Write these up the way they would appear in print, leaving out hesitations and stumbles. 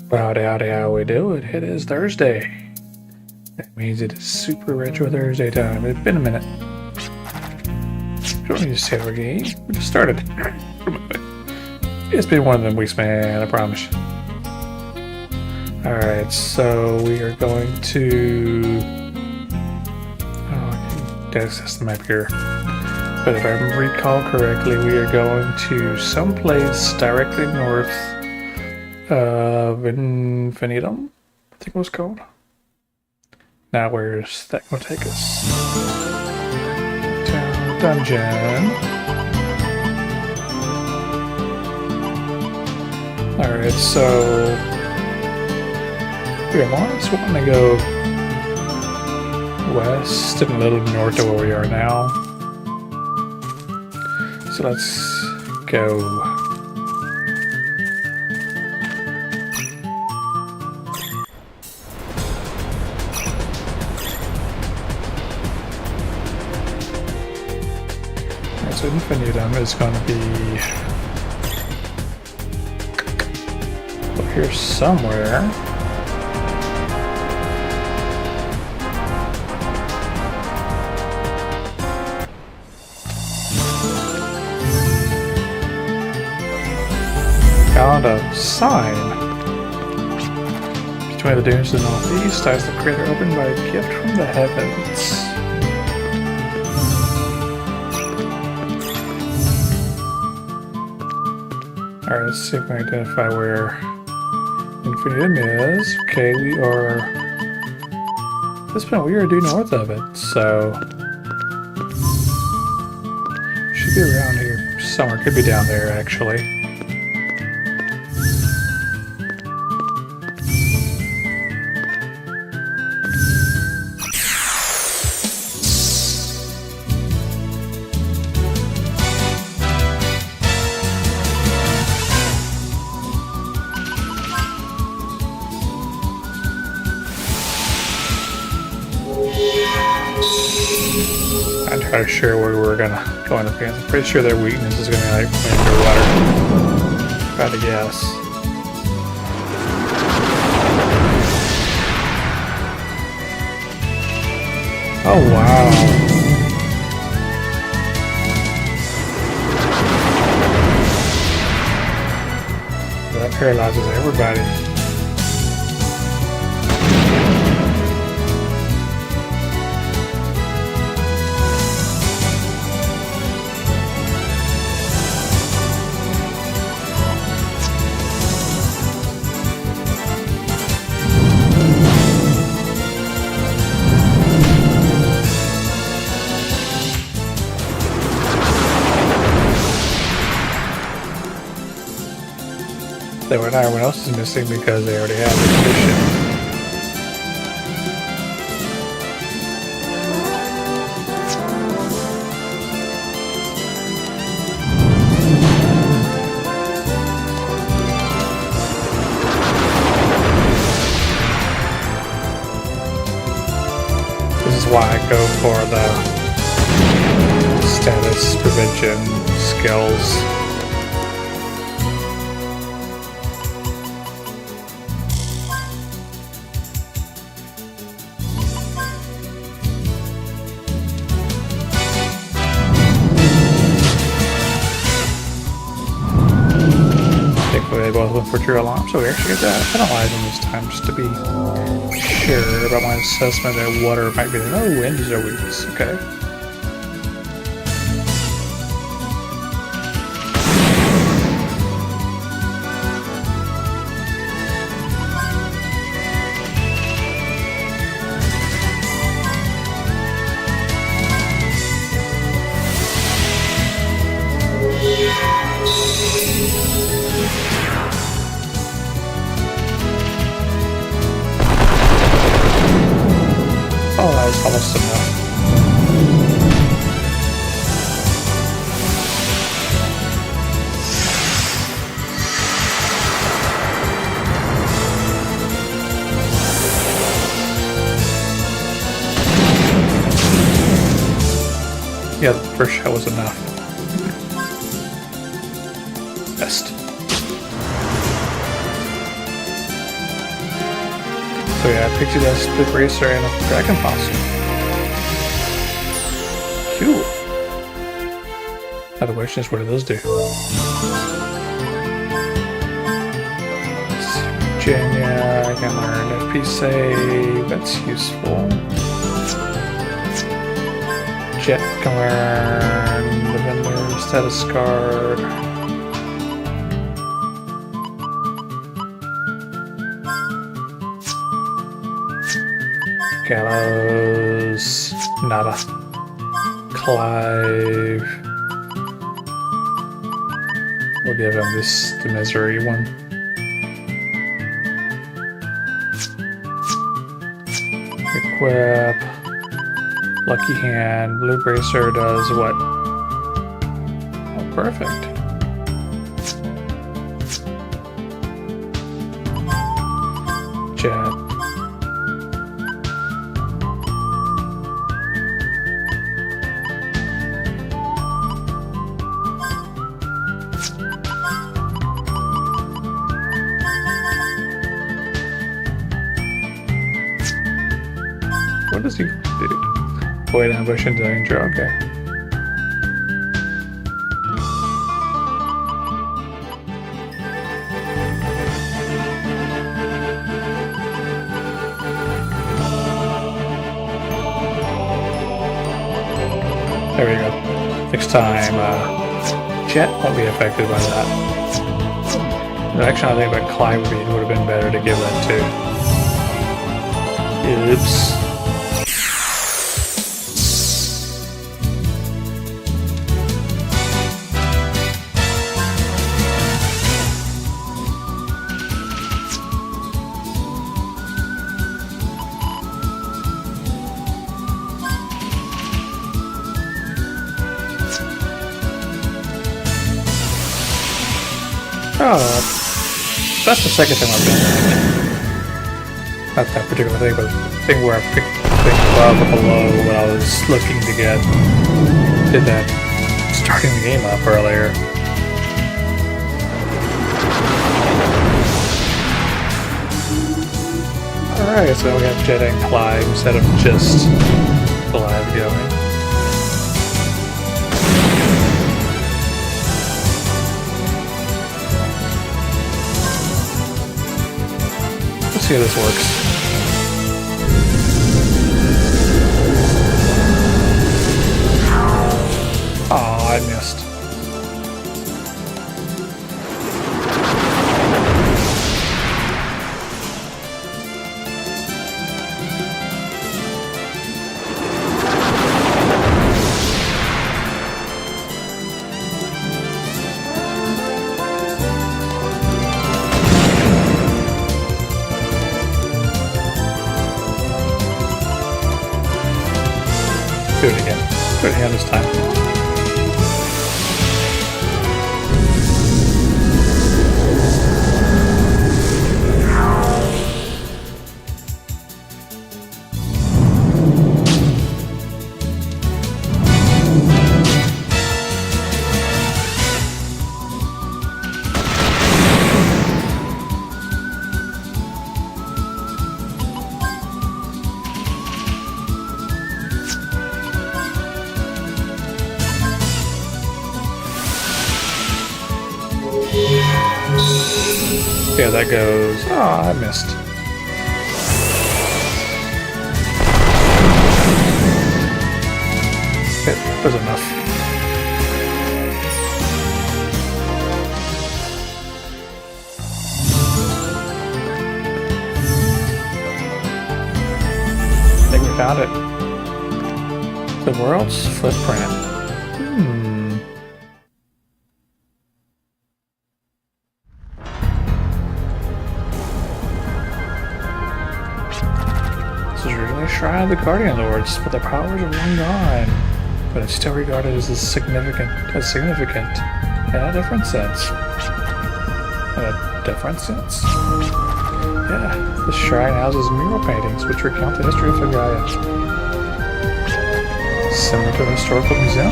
Howdy, how we do it? It is Thursday. That means it is Super Retro Thursday time. It's been a minute. We don't need to save our game. We just started. It's been one of them weeks, man, I promise you. Alright, so we are going to... Oh, I can access the map here. But if I recall correctly, we are going to someplace directly north of Infinitum, I think it was called. Now where's that going to take us? Town dungeon. Alright, so we want to go west and a little north of where we are now. So let's go. So Infinitum is going to be up here somewhere. Found a sign. Between the dunes to the northeast lies the crater opened by a gift from the heavens. Alright, let's see if we can identify where Infinitum is. Okay, we are... At this point, we are due north of it, so... Should be around here somewhere. Could be down there, actually. I'm trying to share where we're gonna go in the pants. I'm pretty sure their weakness is gonna be like wind or water. Try to guess. Oh wow. That paralyzes everybody. They were not everyone else is missing because they already had the condition. This is why I go for the status prevention skills. They both went for true alarm, so we actually get that penalized them this time just to be sure about my assessment that water might be there. No, wind is a weakness, okay. Oh, that was almost enough. Yeah, the first shot was enough. Best. So yeah, I picked it as the bracer and a dragon fossil. Cool. Now the question is, what do those do? Virginia, I can learn FP save, that's useful. Jet can learn the vendor status card. Gallows, nada. Clive. We'll give him the misery one. Equip. Lucky hand. Blue bracer does what? Oh, perfect. Jet. What does he do? Avoid ambush and danger, okay. There we go. Next time, Jet won't be affected by that. Actually, I think about Clive would have been better to give that to. Oops. Oh, that's the second time I've done that. Not that particular thing, but the thing where I picked things above or below when I was looking to get. Did that starting the game up earlier. Alright, so we have Jet and Clive instead of just Clive going. Let's see how this works. Oh, I missed. Do it again. Do it again this time. Yeah, that goes. Oh, I missed. It was enough. I think we found it. The world's footprint. Shrine of the Guardian Lords, but their powers are long gone. But it's still regarded as significant in a different sense. In a different sense? Yeah, the shrine houses mural paintings which recount the history of Hagaya. Similar to a historical museum?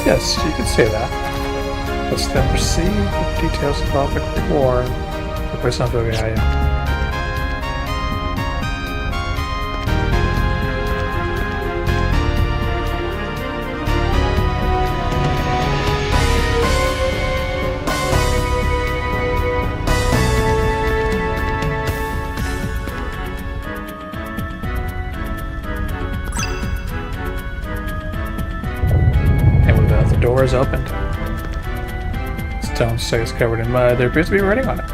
Yes, you could say that. Let's then proceed with details about the Great War, the place of Hagaya. door is opened. Stone stick is covered in mud. There appears to be writing on it.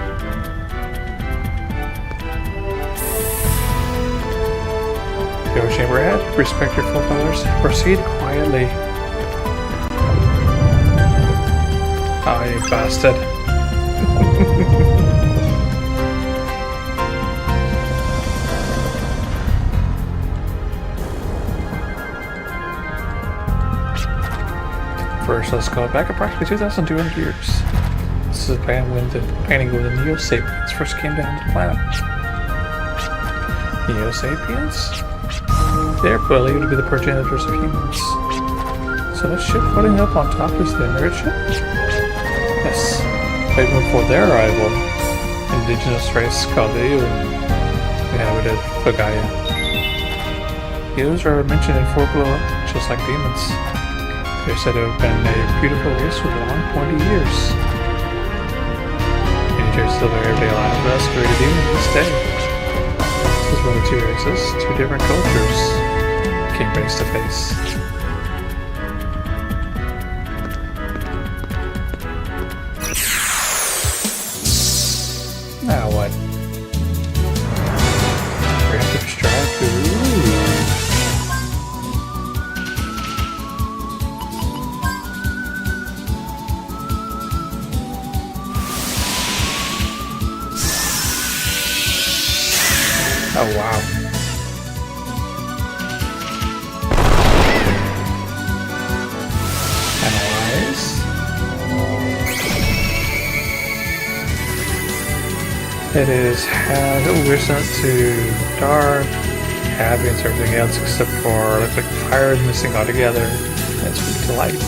Go chamber ahead. Respect your forefathers. Proceed quietly. Oh, you bastard. First, let's go back approximately 2,200 years. This is a painting when the Neo-Sapiens first came down to the planet. Neo-Sapiens? They're believed to be the progenitors of humans. So this ship floating up on top is the Emerald ship? Yes. But even before their arrival, indigenous race called the Yu inhabited Pagaia. Yus are mentioned in folklore just like demons. They're said to have been a beautiful race with long, pointy ears. Miniatures still very everyday alive with us, created even to this day. This is when the two races, two different cultures, came face to face. Now what? Preemptive strike? Ooh. Oh wow. Analyze. It is resistant to dark, heavy, and everything else except for electric fire is missing altogether. It's weak to light.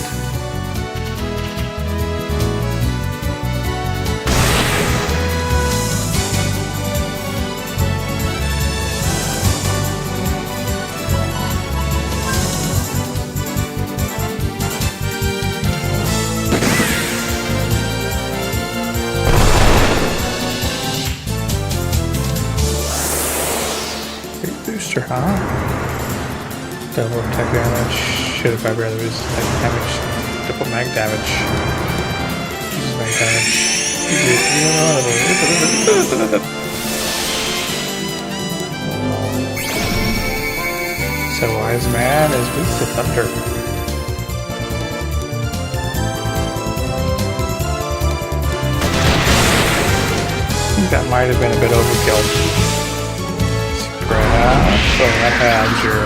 Booster, huh? Double attack damage. Should if I rather use attack damage. Double mag damage. Use mag damage. So wise man is weak to thunder. I think that might have been a bit overkill. So that has your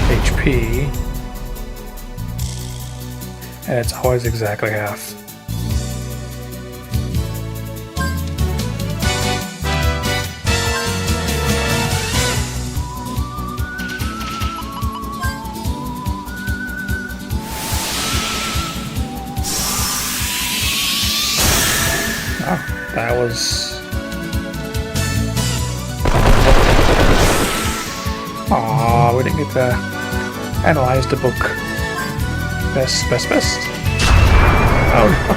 HP, and it's always exactly half. Oh, that was... Aw, we didn't get to analyze the book. Best. Oh no.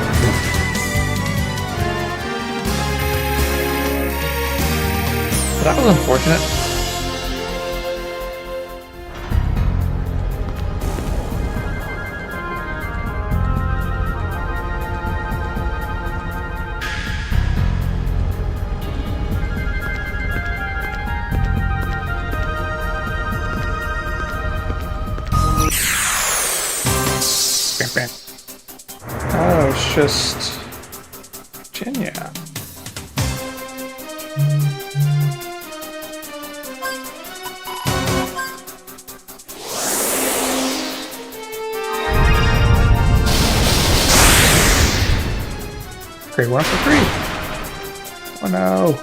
That was unfortunate. Oh, it's just Virginia. Grade 1 for free. Oh no.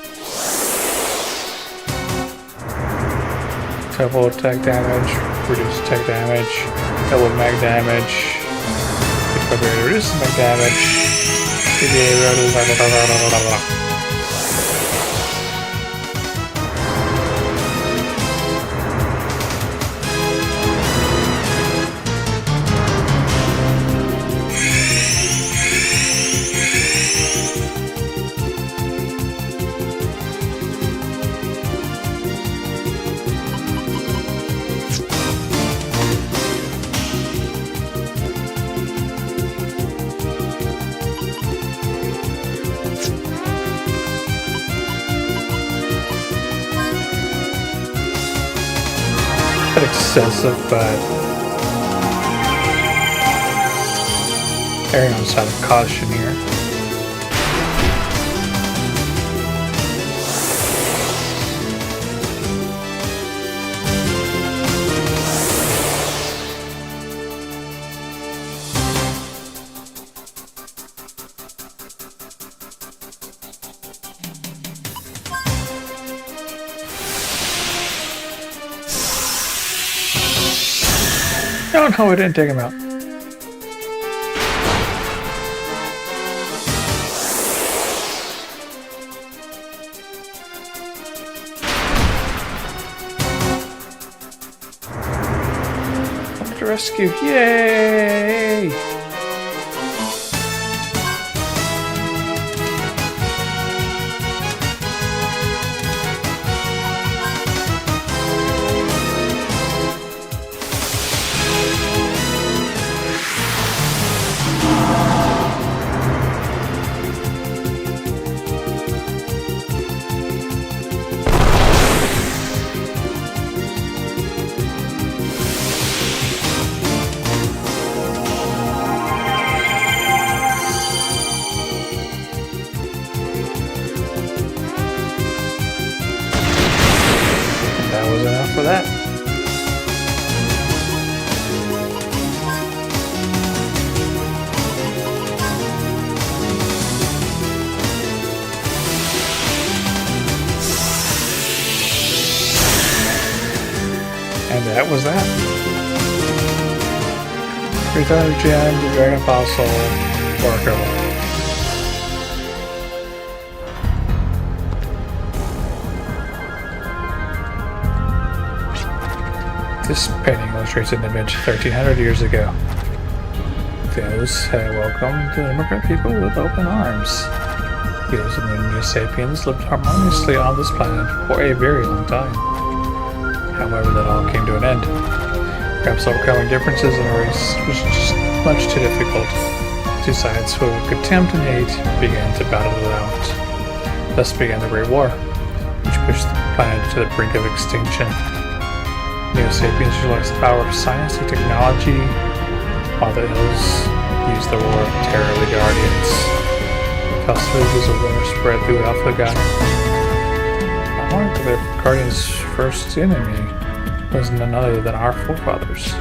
Double attack damage, reduce attack damage, double mag damage. Reduce my damage. excessive, but erring on the side of caution here. Oh no, I didn't take him out. To rescue, yay! For that. And that was that. Return to Gem, the Dragon Fossil, Workable. This painting illustrates an image 1,300 years ago. Those welcomed the immigrant people with open arms. Those indigenous sapiens lived harmoniously on this planet for a very long time. However, that all came to an end. Perhaps overcoming differences in a race was just much too difficult. Two sides full of contempt and hate began to battle it out. Thus began the Great War, which pushed the planet to the brink of extinction. Neo-Sapiens utilized the power of science and technology, while the Ills used the war of terror of the Guardians. Hostilities of war spread throughout the I wonder if the Guardians' first enemy was none other than our forefathers.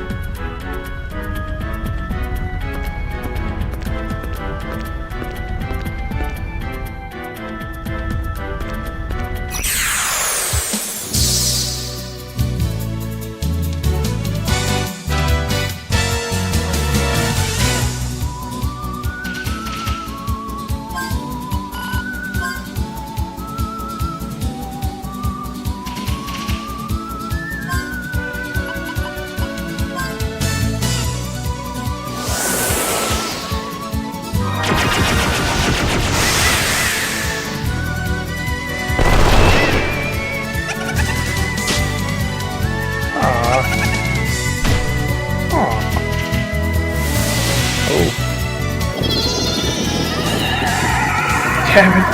Damn it.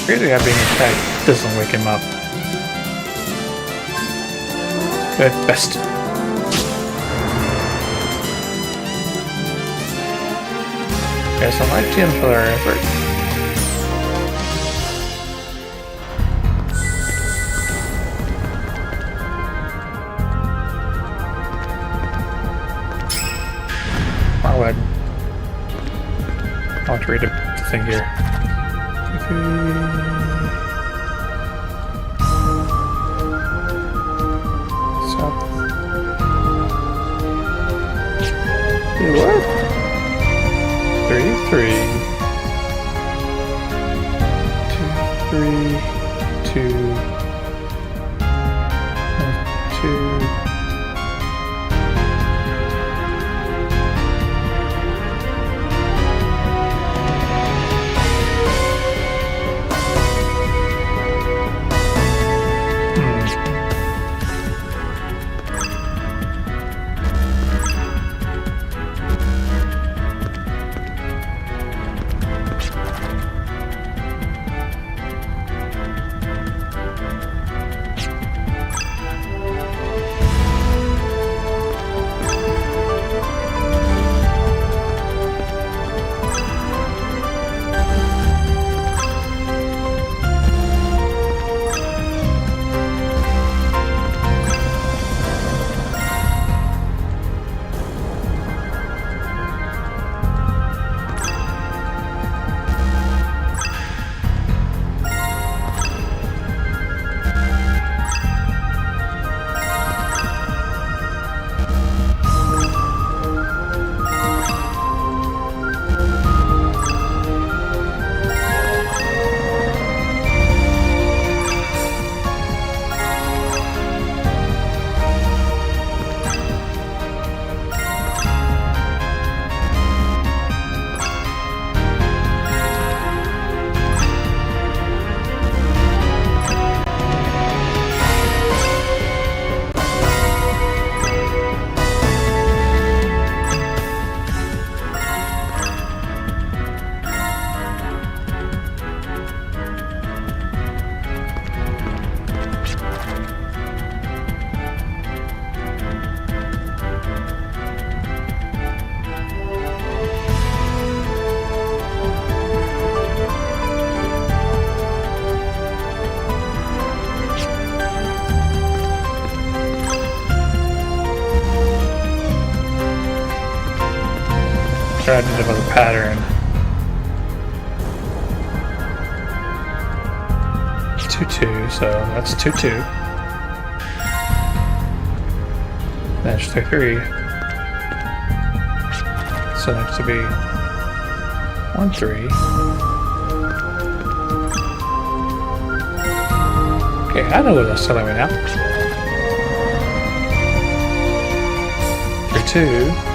Really, being attacked doesn't wake him up. At best. Yes, I like Jim for their effort. I want to read the thing here. What? 3, 3. 2, 3, 2. 2. identify the pattern. 2-2, so that's 2-2. That's 3-3. So next to be 1-3. Okay, I know what that's telling me now. 3-2.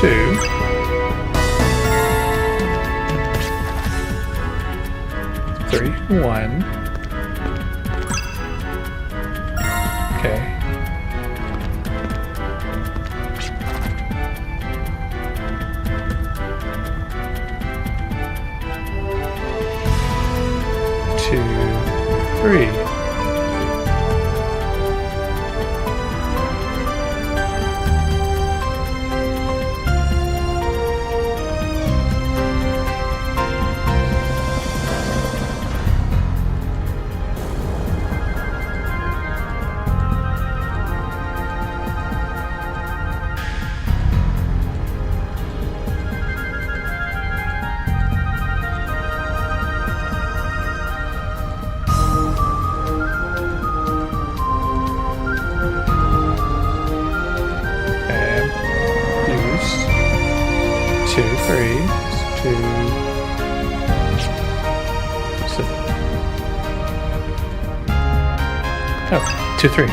Two. 3, 1. Okay. 2, 3. Oh, 2, 3.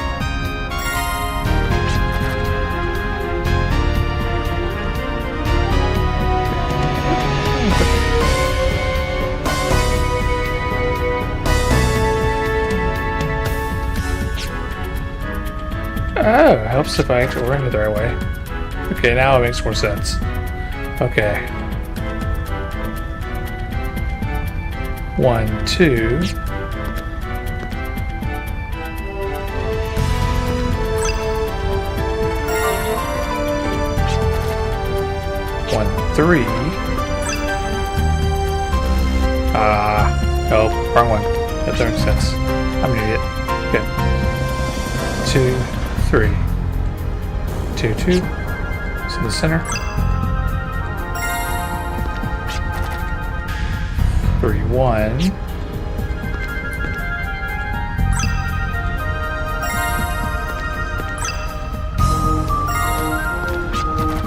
Oh, it helps if I actually run it the right way. Okay, now it makes more sense. Okay. 1, 2. 1, 3. Oh, wrong one. That doesn't make sense. I'm an idiot. Okay. 2, 3. 2, 2. So the center. 3, 1.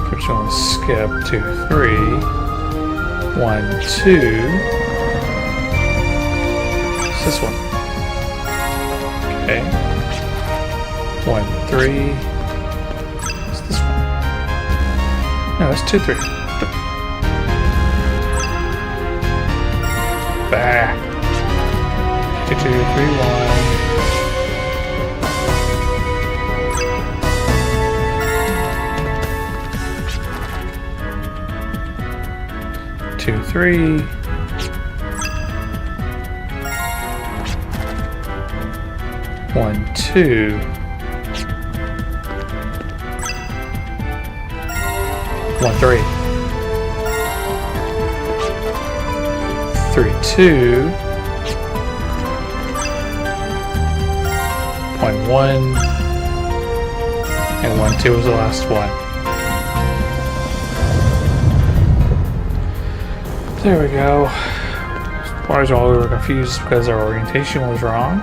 First one, skip 2, 3. 1, 2. It's this one. Okay. 1, 3. It's this one. No, it's 2, 3. Back. 2, 2, 3, 1. 2, 3. 1, 2. 1, 3. 3, 2. 1, 1. And 1, 2 was the last one. There we go. As all we were confused because our orientation was wrong.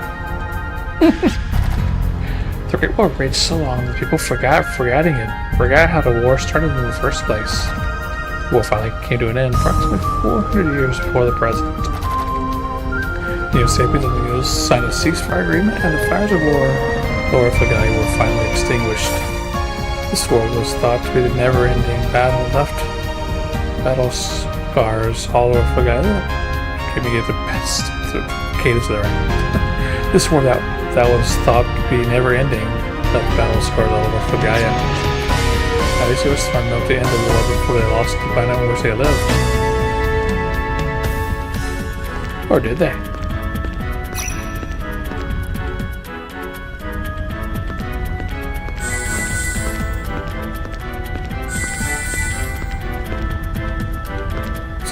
The Great War raged so long that people forgot how the war started in the first place. The war finally came to an end approximately 400 years before the present. Neo-Sapiens and Neos signed a ceasefire agreement, and the fires of war over Fagalia were finally extinguished. This war was thought to be the never-ending battle battle scars all over Fagalia. Can we give the best cadence to the right? This war that was thought to be never-ending, left battle scars all over Fagalia. At least it was smart enough to end the war before they lost the planet on which they lived. Or did they?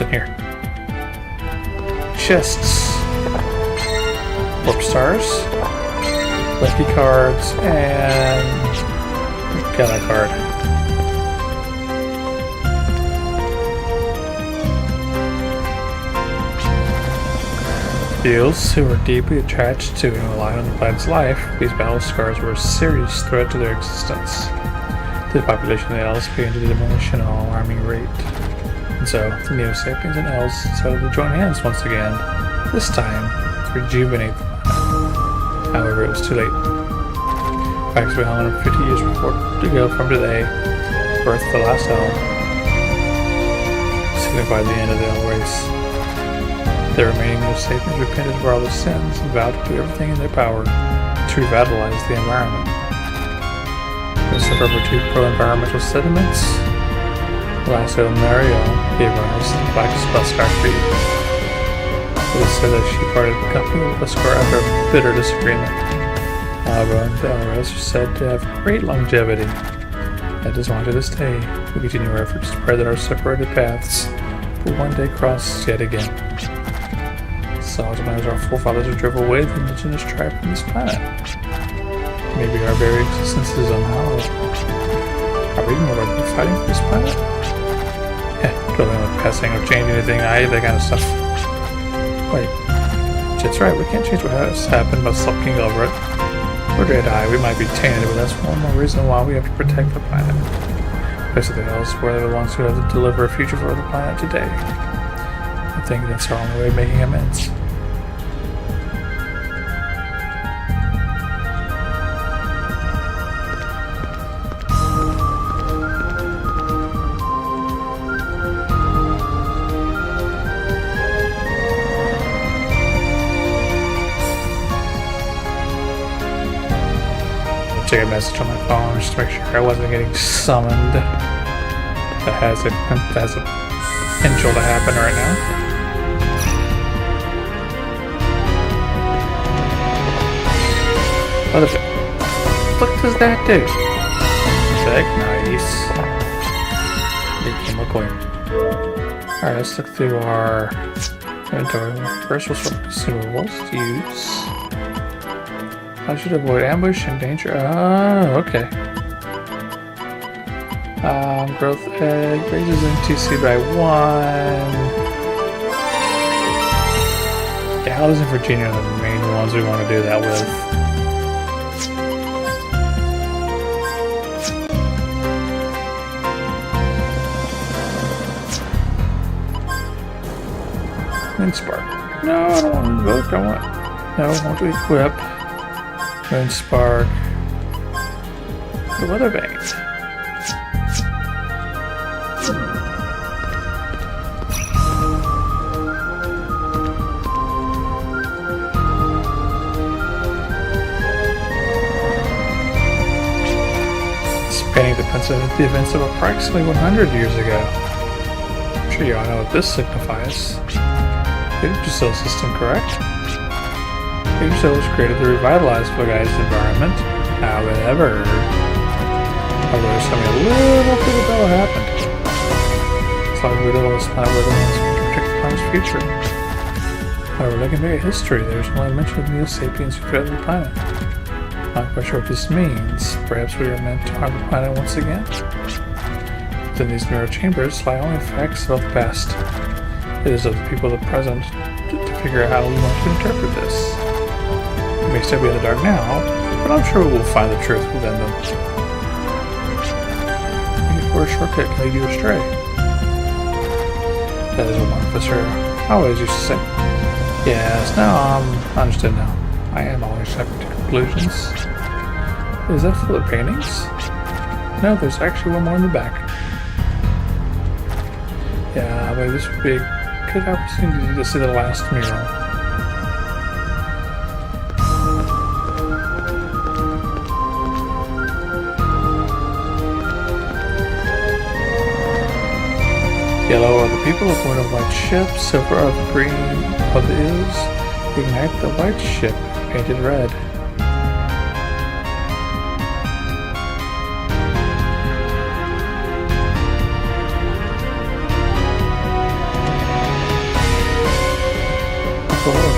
What's in here? Chests. Warp stars. Lucky cards. And... Gala card. Those who were deeply attached to and relied on the planet's life, these battle scars were a serious threat to their existence. The population of the elves began to diminish at an alarming rate. And so, the Neo-Sapiens and elves decided to join hands once again, this time to rejuvenate the planet. However, it was too late. Approximately 150 years before to go from today, the birth of the last elf signified the end of the elf race. The remaining Neo-Sapiens repented for all their sins and vowed to do everything in their power to revitalize the environment. Instead of over 2 pro-environmental sentiments, the last elf Mario gave rise to the Black Beskar Creed. It is said that she parted company with Beskar after a bitter disagreement. However, the elves are said to have great longevity. That is why to this day, we continue our efforts to pray that our separated paths will one day cross yet again. So as our forefathers were driven away the indigenous tribe from this planet. Maybe our very existence is unhallowed. Are we more likely fighting for this planet? Totally not passing or changing anything, that kind of stuff. Wait, that's right, we can't change what has happened by sulking over it. We're Jedi, we might be tainted, but that's one more reason why we have to protect the planet. Basically, else, we're the ones who have to deliver a future for the planet today. I think that's our only way of making amends. Check a message on my phone just to make sure I wasn't getting summoned. That has a potential to happen right now. What does that do? Nice. Became a clear. Alright, let's look through our inventory. First, we'll start with consumables to use. I should avoid ambush and danger. Oh, okay. Growth egg raises NTC by 1. Gallows and Virginia are the main ones we want to do that with. And Spark. No, I don't want to invoke. I want to equip. Moon Spark. The Weather Bane. This painting depends on the events of approximately 100 years ago. I'm sure you all know what this signifies. The Yggdrasil system, correct? Yggdrasil was created to revitalize Pagaya's environment. However, there's something a little bit about what happened. As long as we don't want to spend we're the ones to protect the planet's future. However, looking back at history, there's only mention of Neo-Sapiens who created the planet. Not quite sure what this means. Perhaps we are meant to harm the planet once again? Within these mirror chambers lie only facts about the past. It is up to the people of the present to figure out how we want to interpret this. We may still be in the dark now, but I'm sure we will find the truth within them. Looking for a shortcut can lead you astray. That is what one officer always used to say. Yes, now I'm understood now. I am always jumping to conclusions. Is that for the paintings? No, there's actually one more in the back. Yeah, but this would be a good opportunity to see the last mural. Yellow are the people aboard a white ship, silver are the green of the ills. Ignite the white ship, painted red.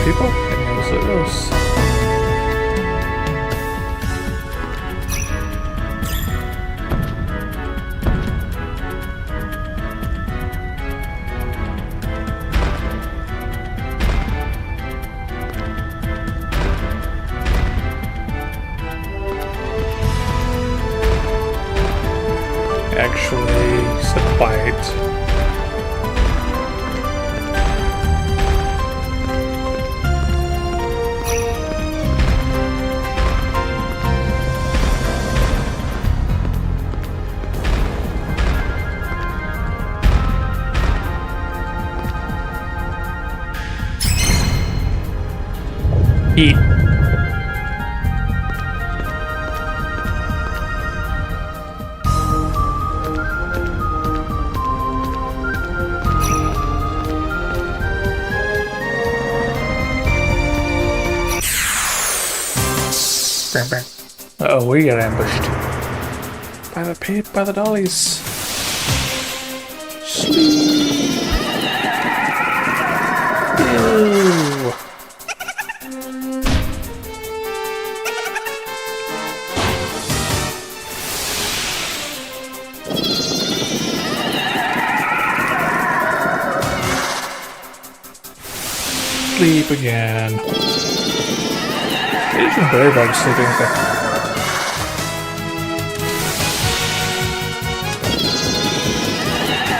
people. It knows those. Actually, so quiet. Eat. Uh-oh, we got ambushed. By the dollies. Sleep. Ew. Sleep again. Asian berry bugs sleeping with that.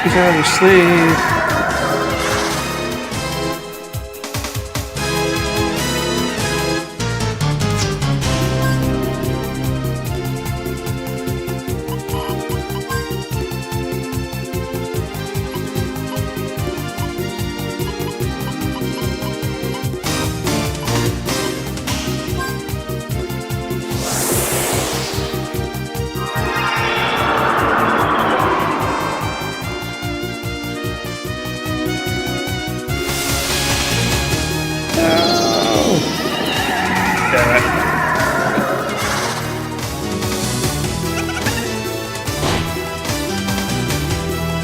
He's already asleep. Damn it.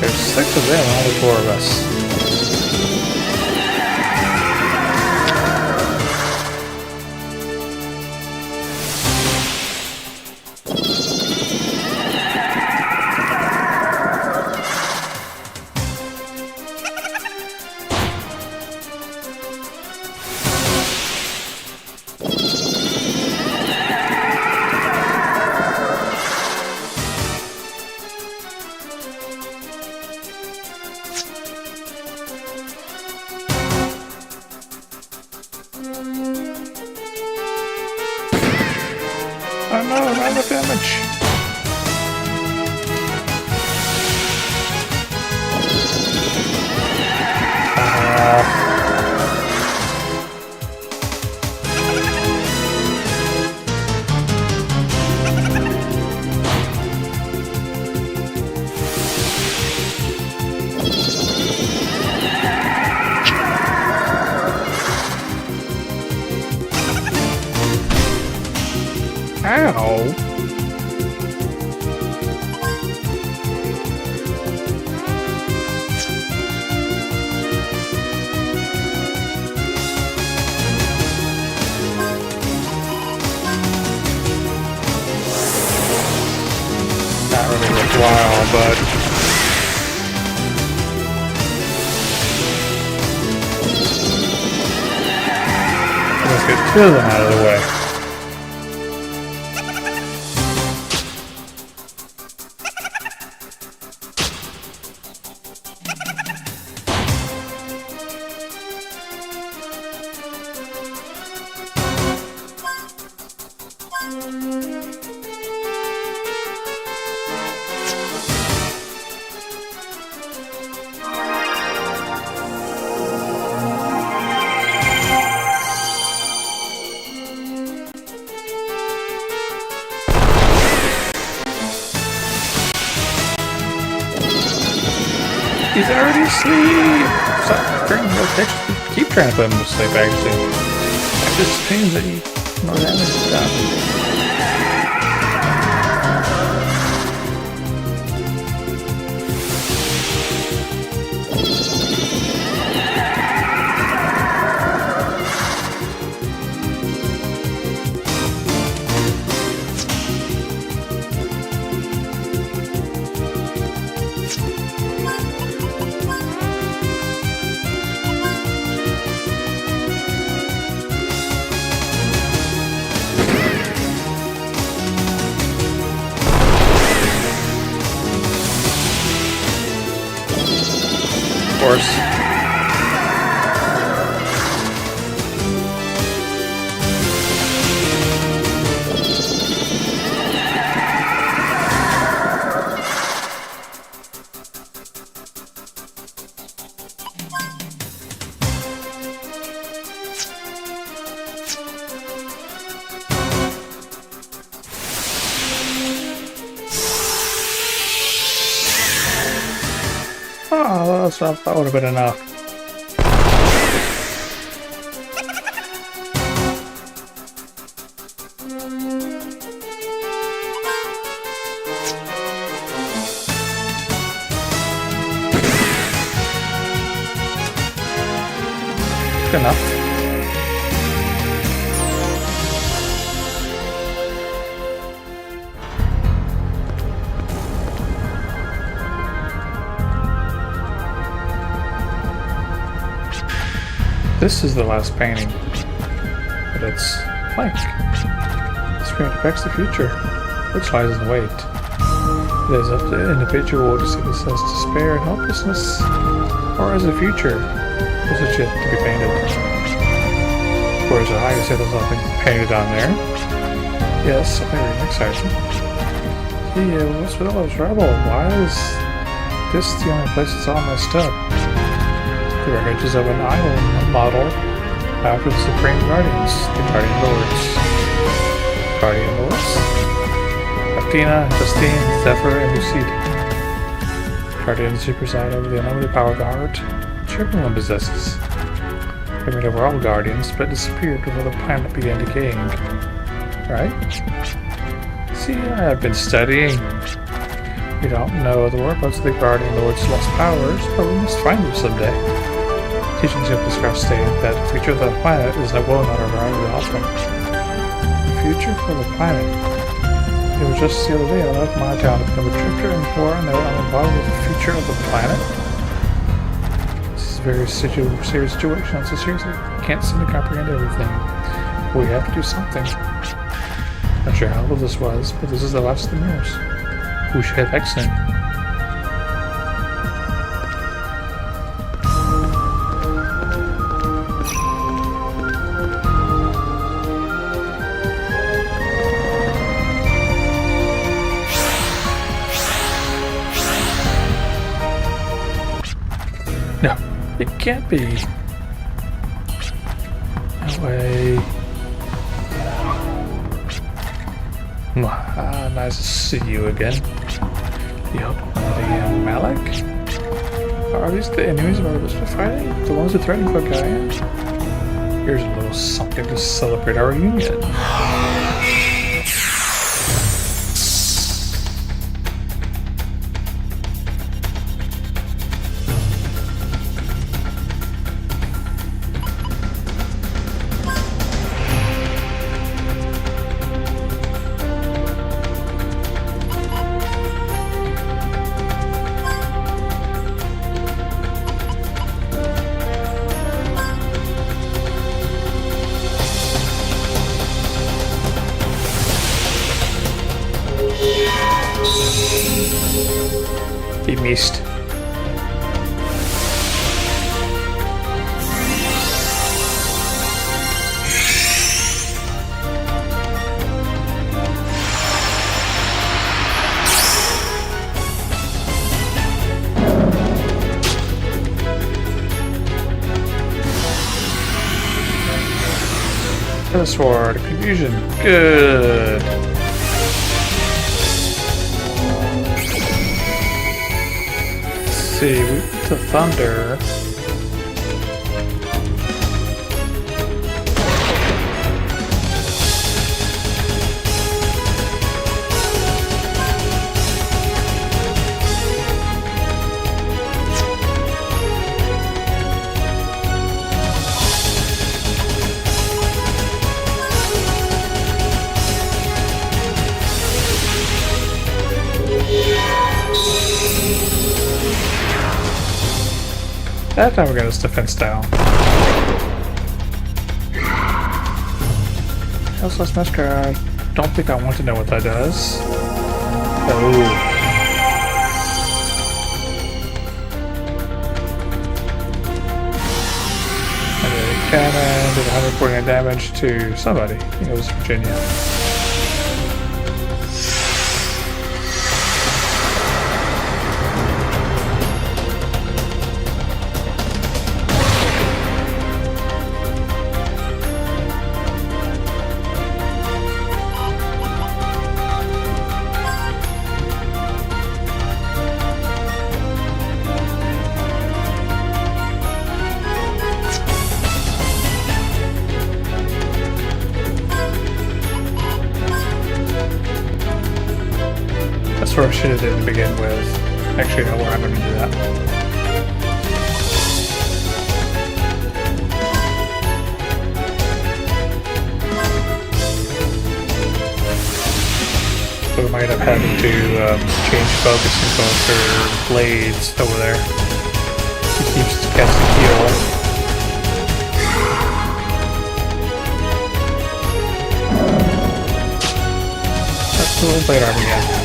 There's 6 of them, only 4 of us. Oh no, not the damage! Ow! Not really worthwhile, but let's get 2 of them out of the way. He's already asleep! Keep trying to put him to sleep, actually. It just means that you more damage done. course. Oh, that would have been enough. Good enough. This is the last painting, but it's blank. This print affects the future, which lies in wait. It is up to the individual to see this as despair and helplessness, or as a future, which is yet to be painted. Whereas I say there's nothing painted on there. Yes, something really exciting. Yeah, what's with all this rubble? Why is this the only place that's all messed up? The images of an island model after the Supreme Guardians, the Guardian Lords. Guardian Lords? Athena, Justine, Zephyr, and Lucide. Guardians who preside over the unlimited power of the heart, which everyone possesses. They made over all Guardians, but disappeared before the planet began decaying. Right? See, I have been studying. We don't know the whereabouts of the Guardian Lord's lost powers, but we must find them someday. Teaching simply scraps stated that the future of the planet is that will not arrive without them. The future for the planet. It was just the other day I left my town to become a drifter and pour a note on the bottom of the future of the planet. This is a very serious situation. I'm so serious I can't seem to comprehend everything. We have to do something. Not sure how old this was, but this is the last of the mirrors. We should head back soon. No, it can't be. No way. Nice to see you again. Yup, the Malik? Are these the enemies of our list of fighting? The ones who threatened Gaia? Here's a little something to celebrate our reunion. He missed. The sword, confusion, good. See, we put the thunder. That time we're gonna his defense down. Hell's Massacre, I don't think I want to know what that does. Oh. cannon, did 149 damage to somebody. I think it was Virginia. That's what I should have did to begin with. Actually, no, we're not going to do that. So we might have had to change focus and go after Blades over there. He keeps casting heal. That's a little Blade Arm again.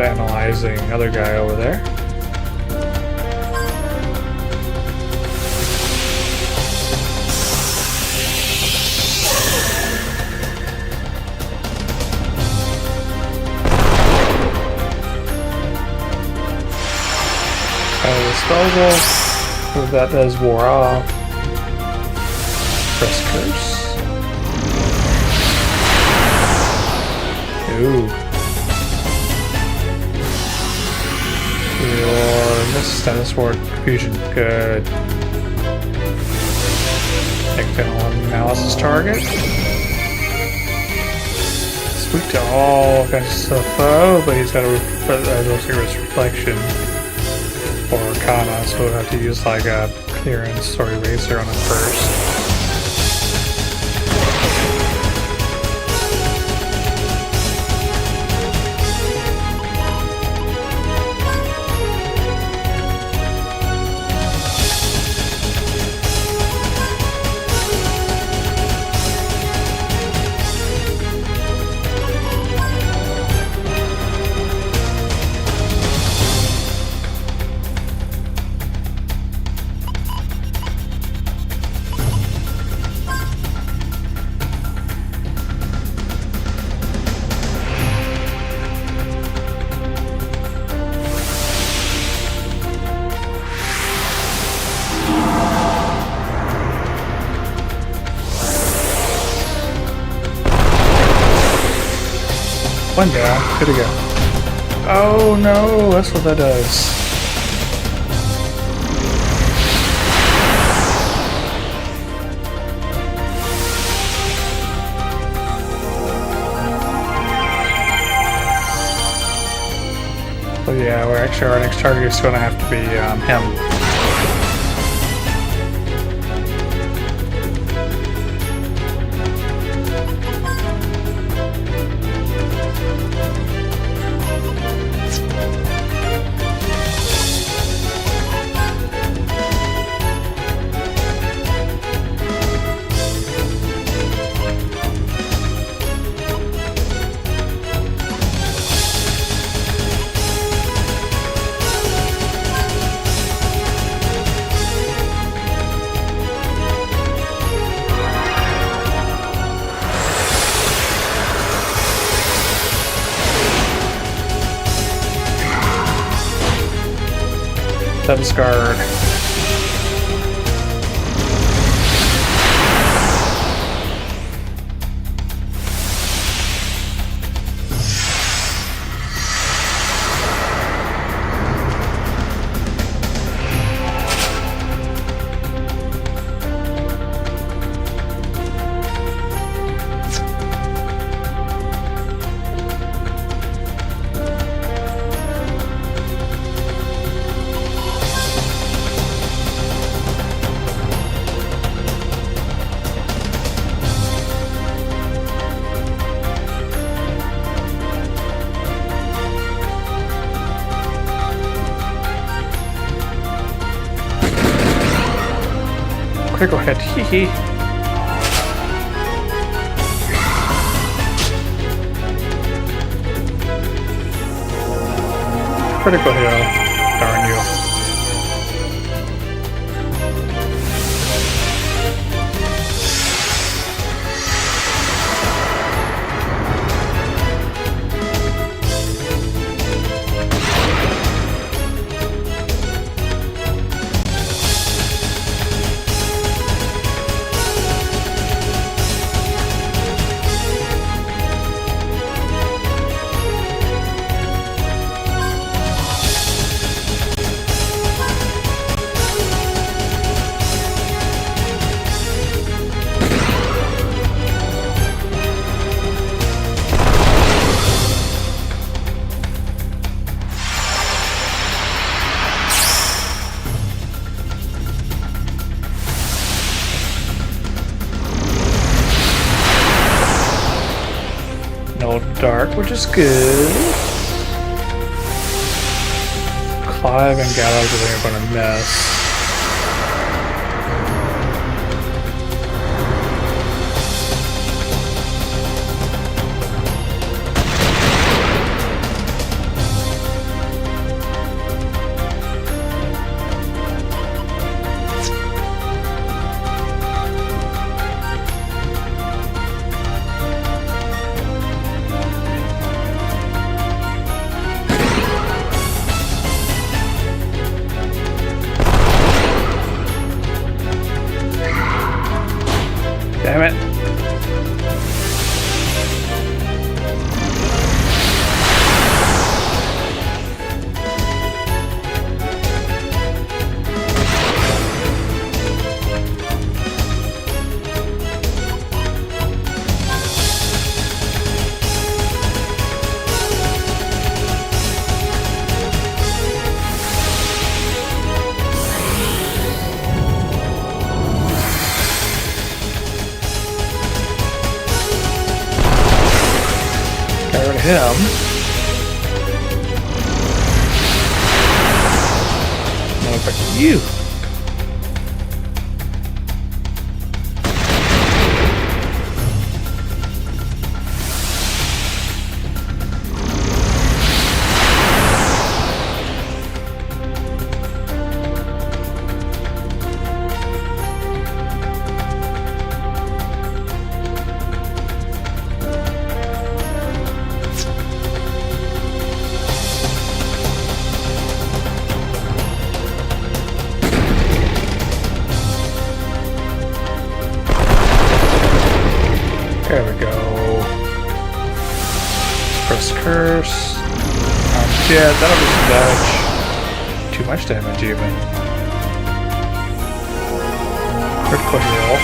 Analyzing other guy over there. Disposal. So that does wore off. Press curse. Ooh. This status ward fusion, good. External analysis target. Sweep to all kinds of stuff. Oh, but he's got a reflection or Arcana, so we'll have to use like a clearance or eraser on him first. One down. Good to go. Oh no, that's what that does. Oh yeah, we're actually, our next target is going to have to be him. Discard. TheDamnCat, hee hee. Critical hero, darn you. No dark, which is good. Clive and Gallows are going to miss. Damn it. Get rid of him. Now back to you. There we go. Press curse. I'm dead. That'll be some damage. Too much damage, even. Critical heal.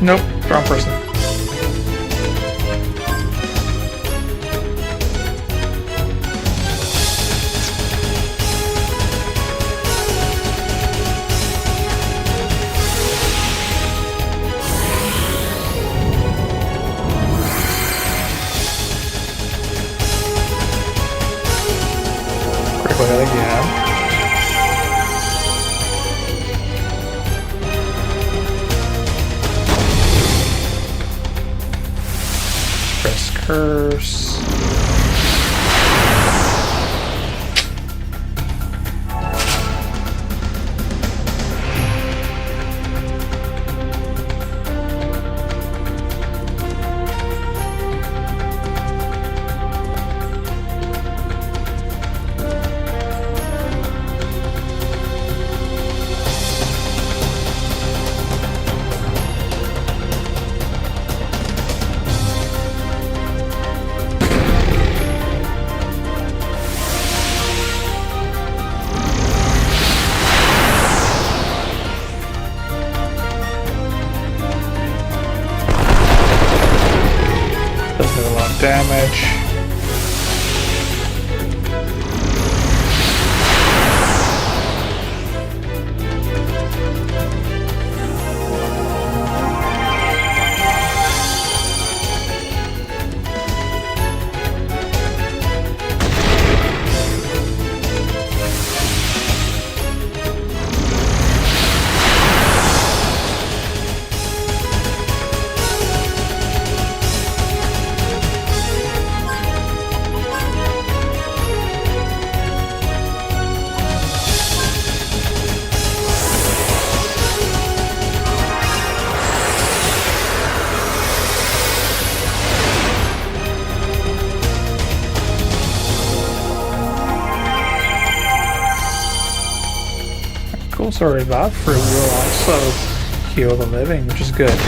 Nope, wrong person. Critical hit again. Curse. Doesn't do a lot of damage. sorry, that fruit will also heal the living, which is good.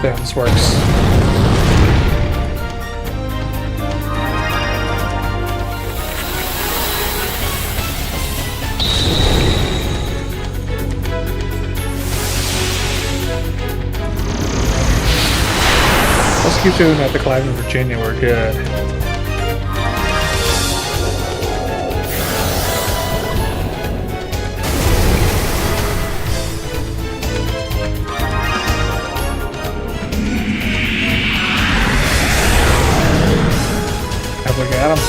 Yeah, this works. Let's keep doing that to Clive in Virginia, we're good. Look at him.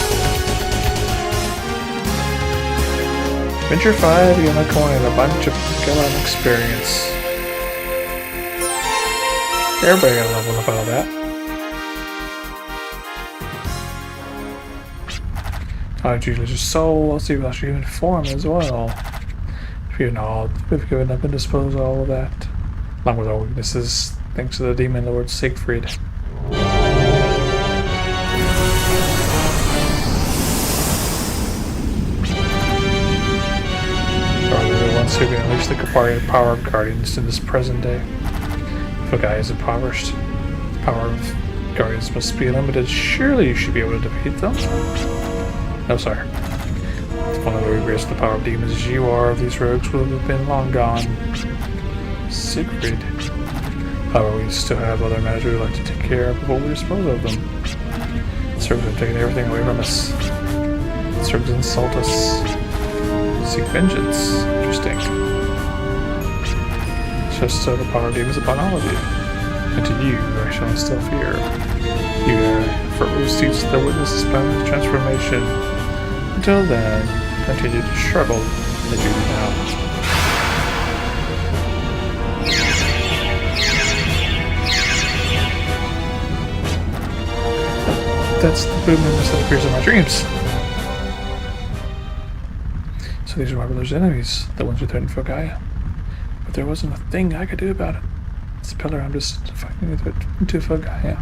Venture 5, you get a coin and a bunch of Pokemon experience. Everybody got a level up out of that. I'd usually just soul. Let's see if I should even form as well. If you know, we've given up and disposed of all of that. Along with our weaknesses, thanks to the Demon Lord Siegfried. So we can unleash the power of Guardians in this present day. If a guy is impoverished, the power of Guardians must be limited. Surely you should be able to defeat them? No, sir. If one of the regrets the power of demons as you are, these rogues would have been long gone. Siegfried. However, we still have other matters we'd like to take care of before we dispose of them. The servants have taken everything away from us. The servants insult us. Seek vengeance. Interesting. Just so the power of demons upon all of you. And to you, I shall instill fear. You effortless teach the witnesses by the transformation. Until then, continue to struggle as you do now. That's the boom that appears in my dreams. So these are my brother's enemies, the ones who threatened for Gaia. But there wasn't a thing I could do about it. It's a pillar I'm just fighting with it to for Gaia.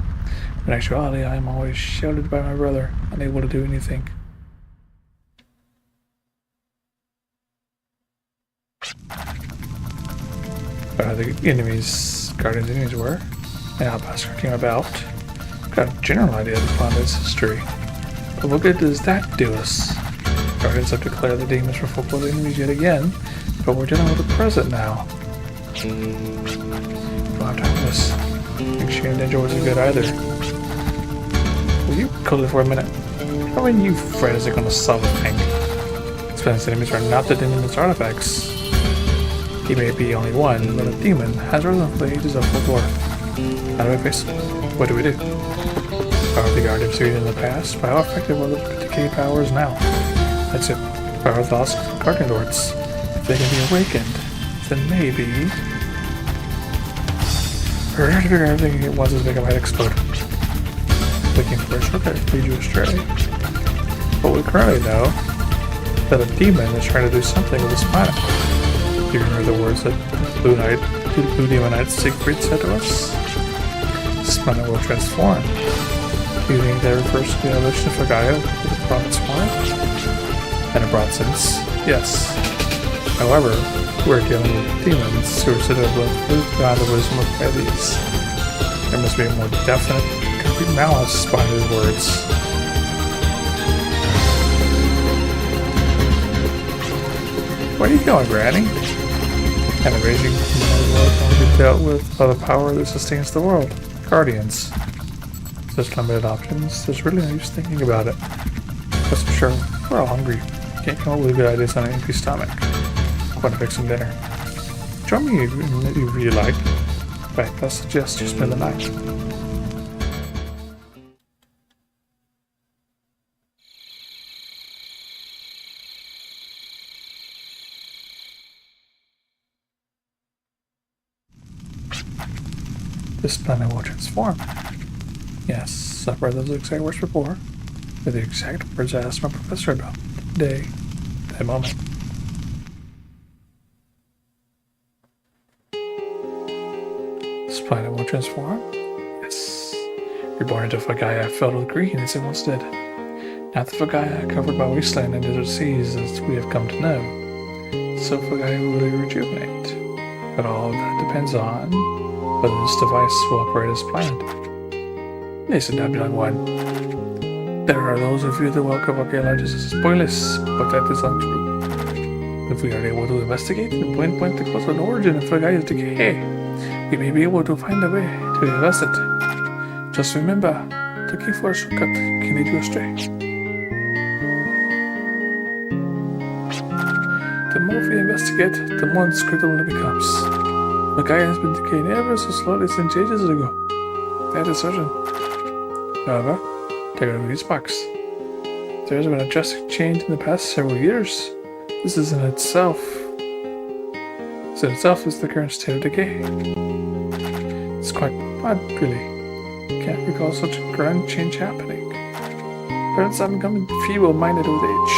In actuality, I am always shielded by my brother, unable to do anything. But how the enemies, Guardian's enemies were, and how Pastor came about. Got a general idea upon its history. But what good does that do us? Guardians have declared the demons were full-blooded enemies yet again, but we're dealing with the present now. Don't have time for this. I think Shane Danger wasn't good either. Will you cool it for a minute? How many you friends are gonna solve a thing? Expense enemies are not the demon's artifacts. He may be only one, but a demon has risen for the ages of folklore. How do we face it? What do we do? Power of the Guardians defeated in the past, but how effective will the decay powers now? That's it. Power of the lost Guardian Lords. If they can be awakened, then maybe... We're going to figure everything at once as big it might explode. Looking for a shortcut to lead you astray. But we currently know that a demon is trying to do something with this planet. Do you remember the words that Blue Demon Knight Siegfried said to us? This planet will transform. Do you think that refers to the evolution of Gaia with the planet's form? In a broad sense, yes. However, we're dealing with demons who are said to have lived beyond the wisdom of Hades. There must be a more definite, complete malice behind his words. Where are you going, Granny? And the raging world can be dealt with by the power that sustains the world. Guardians. There's limited options. There's really no use thinking about it. But I'm sure we're all hungry. Can't come up with good ideas on an empty stomach. I'm going to fix some dinner. Join me if you like. In fact, I suggest you spend the night. this planet will transform. Yes, I've read those exact words before. They're the exact words I asked my professor about. Day. That moment. This planet will transform? Yes. Reborn into Fagaia filled with green as it once did. Not the Fagaia covered by wasteland and desert seas as we have come to know. So Fagaia will really rejuvenate. But all of that depends on whether this device will operate as planned. Listen up, young one. There are those of you that welcome Fagaia as spoilers, but that is untrue. If we are able to investigate and pinpoint the cause and origin of Fagaia's decay, we may be able to find a way to reverse it. Just remember, looking for a shortcut can lead you astray. The more we investigate, the more inscrutable it becomes. Fagaia has been decaying ever so slowly since ages ago. That is certain. However, take a look at these sparks. There has been a drastic change in the past several years. This is in itself is the current state of decay. It's quite odd, really. Can't recall such a grand change happening. Perhaps I'm becoming feeble-minded with age.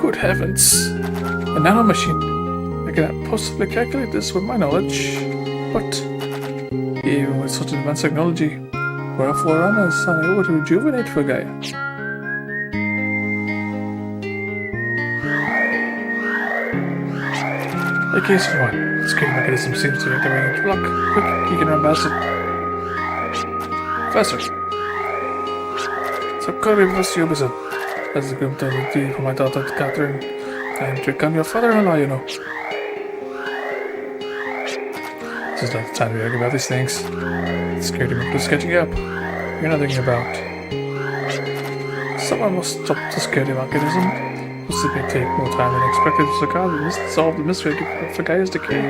Good heavens! A nanomachine! I cannot possibly calculate this with my knowledge. But even with such advanced technology, we're forerunners unable to rejuvenate Fagaia. The case of one. The security mechanism seems to be activating to lock. Quick, you can run past it. Faster. So could be Professor Yubison. As the group does for my daughter Catherine. And to become your father-in-law, you know. This is not the time to argue about these things. The security mechanism is catching up. You're not thinking about. Someone must stop the security mechanism. This may take more time than expected to solve the mystery of Fagaia's decay.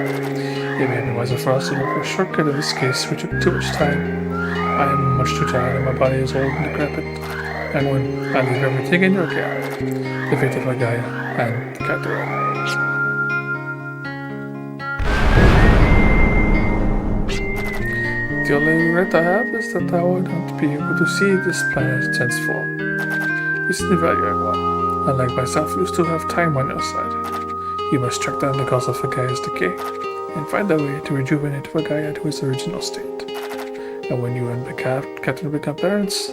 It may be wiser for us to look for a shortcut in this case, which took too much time. I am much too tired and my body is old and decrepit. And when I leave everything in your care, the fate of Fagaia and Catherine. The only regret I have is that I will not be able to see this planet transform. Listen to that, young one. Unlike myself, you still have time on your side. You must track down the cause of Fagaia's decay and find a way to rejuvenate Fagaia to its original state. And when you and the Captain become parents,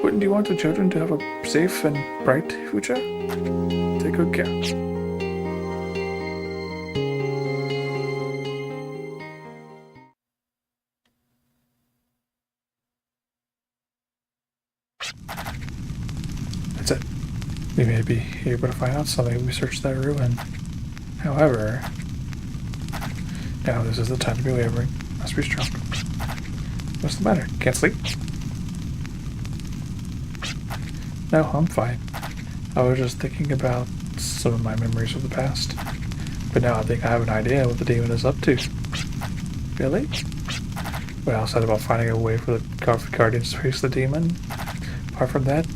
wouldn't you want the children to have a safe and bright future? Take good care. That's it. We may be able to find out something if we search that ruin. However, now this is the time to be wavering. Must be strong. What's the matter? Can't sleep? No, I'm fine. I was just thinking about some of my memories of the past. But now I think I have an idea what the demon is up to. Really? Well, outside about finding a way for the Guardians to face the demon. Apart from that,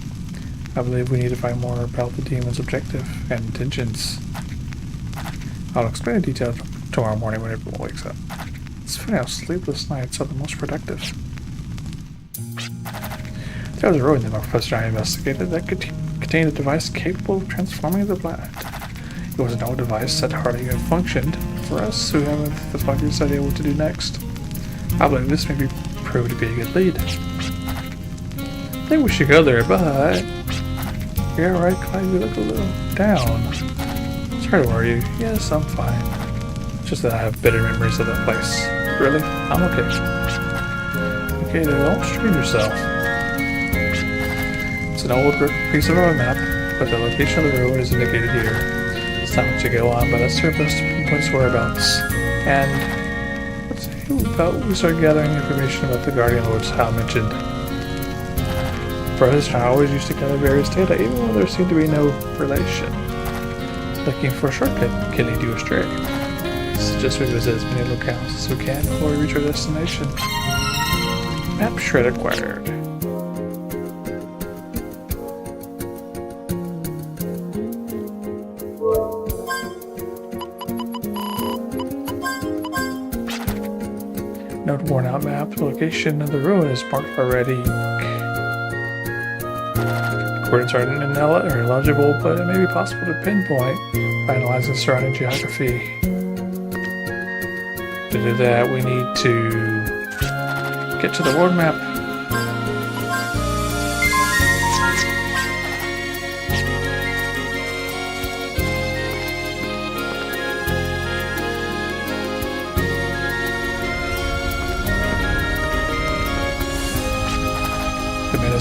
I believe we need to find more about the demon's objective and intentions. I'll explain in detail tomorrow morning when everyone wakes up. It's funny how sleepless nights are the most productive. There was a ruin that my professor and I investigated that contained a device capable of transforming the planet. It was an old device that hardly even functioned for us who haven't the fucking idea what to do next. I believe this may prove to be a good lead. I think we should go there, but... You're alright, Clyde, you look a little down. Sorry to worry you. Yes, I'm fine. Just that I have bitter memories of that place. Really? I'm okay. Okay, then don't strain yourself. It's an old piece of our map, but the location of the ruin is indicated here. It's not much to go on, but that's our best pinpoint whereabouts. And let's see about we start gathering information about the Guardian Lords Hal mentioned. Professor I always used to gather various data, even when there seemed to be no relation. Looking for a shortcut can lead you astray. Suggest we visit as many locales as we can before we reach our destination. Map shred acquired. Note worn out map. The location of the ruin is marked by red ink. Coordinates are illegible, but it may be possible to pinpoint by analyzing surrounding geography. To do that, we need to get to the world map.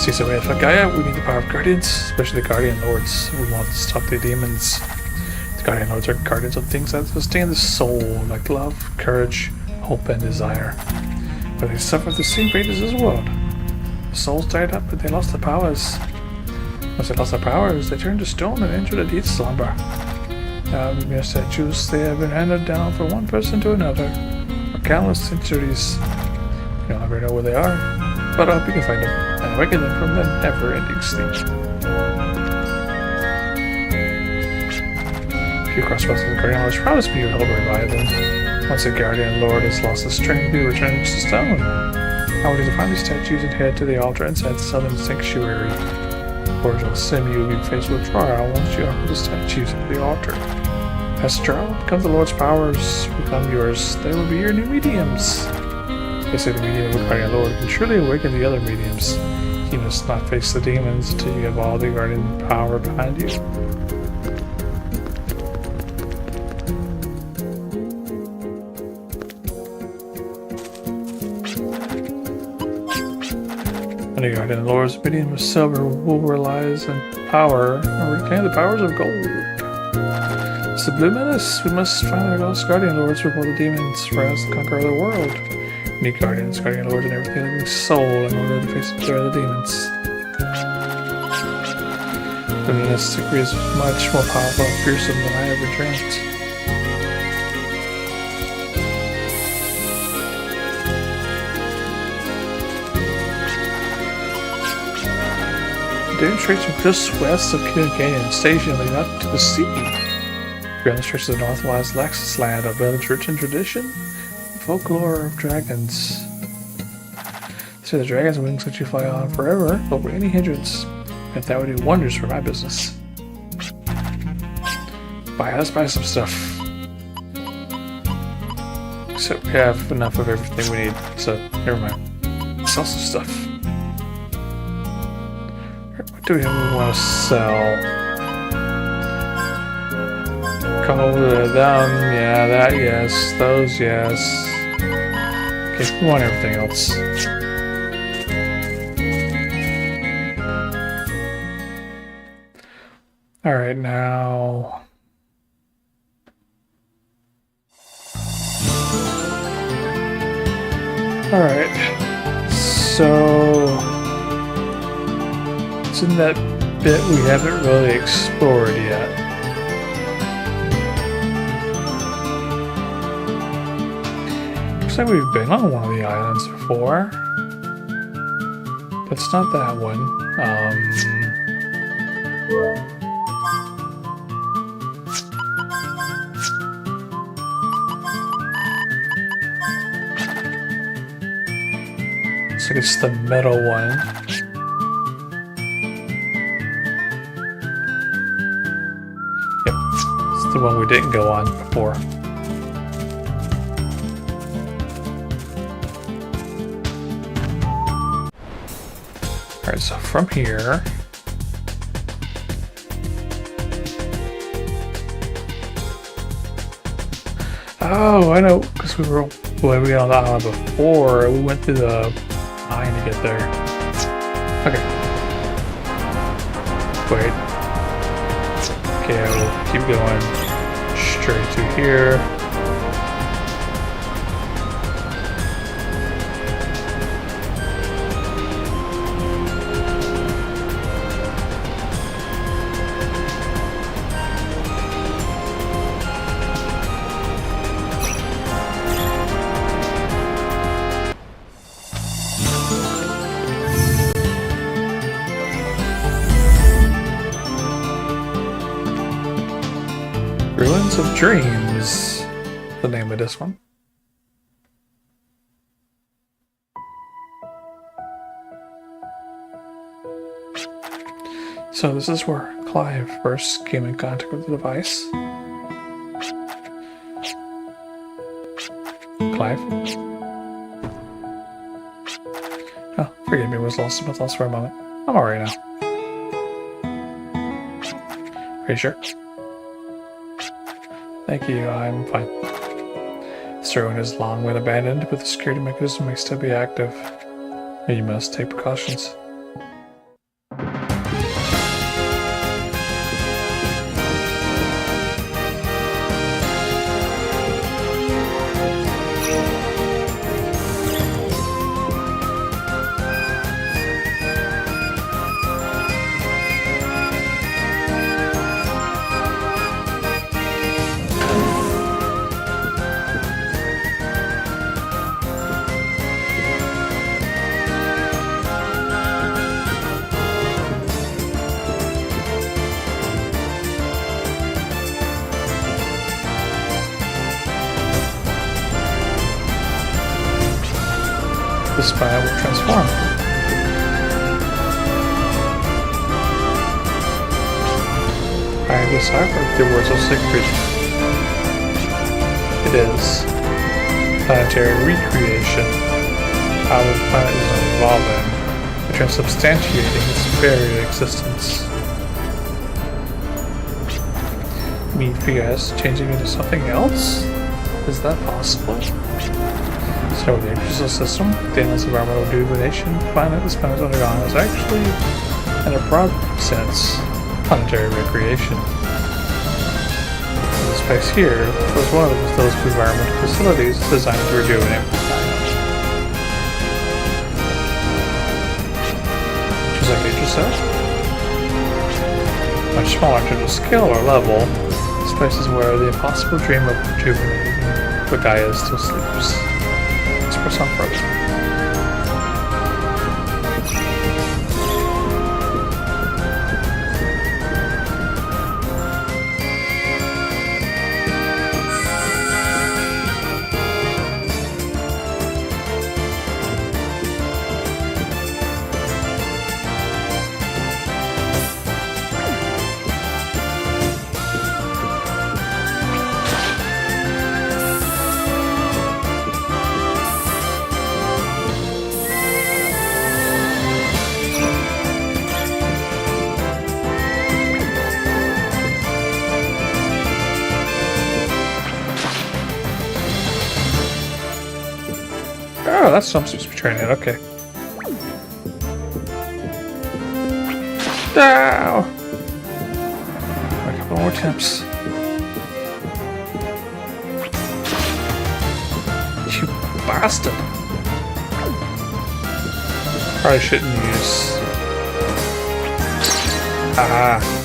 So we have Gaia, we need the power of guardians, especially the guardian lords. We want to stop the demons. The guardian lords are guardians of things that sustain the soul, like love, courage, hope, and desire. But they suffer the same fate as this world. The souls died up, but they lost their powers. Once they lost their powers, they turned to stone and entered a deep slumber. Now, mere statues, they have been handed down from one person to another for countless centuries. You'll never know where they are, but I hope you can find them and awaken them from their never-ending sleep. If you cross paths with the Guardian Lords, promise me you'll help revive them. Once the Guardian Lord has lost his strength, he returns to stone. I want you to find these statues and head to the altar inside the southern sanctuary. Lord will assume you will be faced with trial once you offer the statues at the altar. As the trial becomes the Lord's powers become yours, they will be your new mediums. They say the medium of the Guardian Lord can truly awaken the other mediums. You must not face the demons until you have all the Guardian power behind you. When the Guardian Lord's medium of silver will realize in power and reclaim the powers of gold. It's the Blue Menace. We must find the lost Guardian Lords before the demons rise to conquer the world. Need guardians, guardian lords, and everything living soul in order to face the threat of the demons. The Menace degree is much more powerful and fearsome than I ever dreamt. The dam stretches from just west of Canyon Canyon Station leading up to the sea. Beyond the stretch of the north lies Laxus Land, a village rich in tradition. Folklore of dragons. So the dragon's wings let you fly on forever over any hindrance. If that would do wonders for my business. Let's buy some stuff. Except we have enough of everything we need, so never mind. Let's sell some stuff. What do we want to sell? Call down, yeah, that yes, those yes. Okay, we want everything else. Alright, now... Alright, so... It's in that bit we haven't really explored yet. Looks like we've been on one of the islands before. But it's not that one. Looks like it's the middle one. Yep, it's the one we didn't go on before. Alright, so from here... Oh, I know, because we were on the island before, we went through the mine to get there. Okay. Wait. Okay, we'll keep going straight to here. Ruins of Dreams, the name of this one. So this is where Clive first came in contact with the device. Clive? Oh, forgive me, was lost with us for a moment. I'm alright now. Are you sure? Thank you, I'm fine. This ruin is long been abandoned, but the security mechanism may still be active. You must take precautions. The spire will transform. I have deciphered the words of secret. It is planetary recreation. How the planet is evolving, which is substantiating its very existence. Me figures changing into something else? Is that possible? So the ecosystem system, the endless environmental rejuvenation planet this planet has undergone is actually, in a broad sense, planetary recreation. The space here was one of those environmental facilities designed to rejuvenate the planet. Just like nature says, much smaller in terms of scale or level, this place is where the impossible dream of rejuvenating Gaia still sleeps. For some purpose. Oh, that's some supposed to be turning it. Okay. Ow! A couple more attempts. You bastard! Probably shouldn't use. Ah.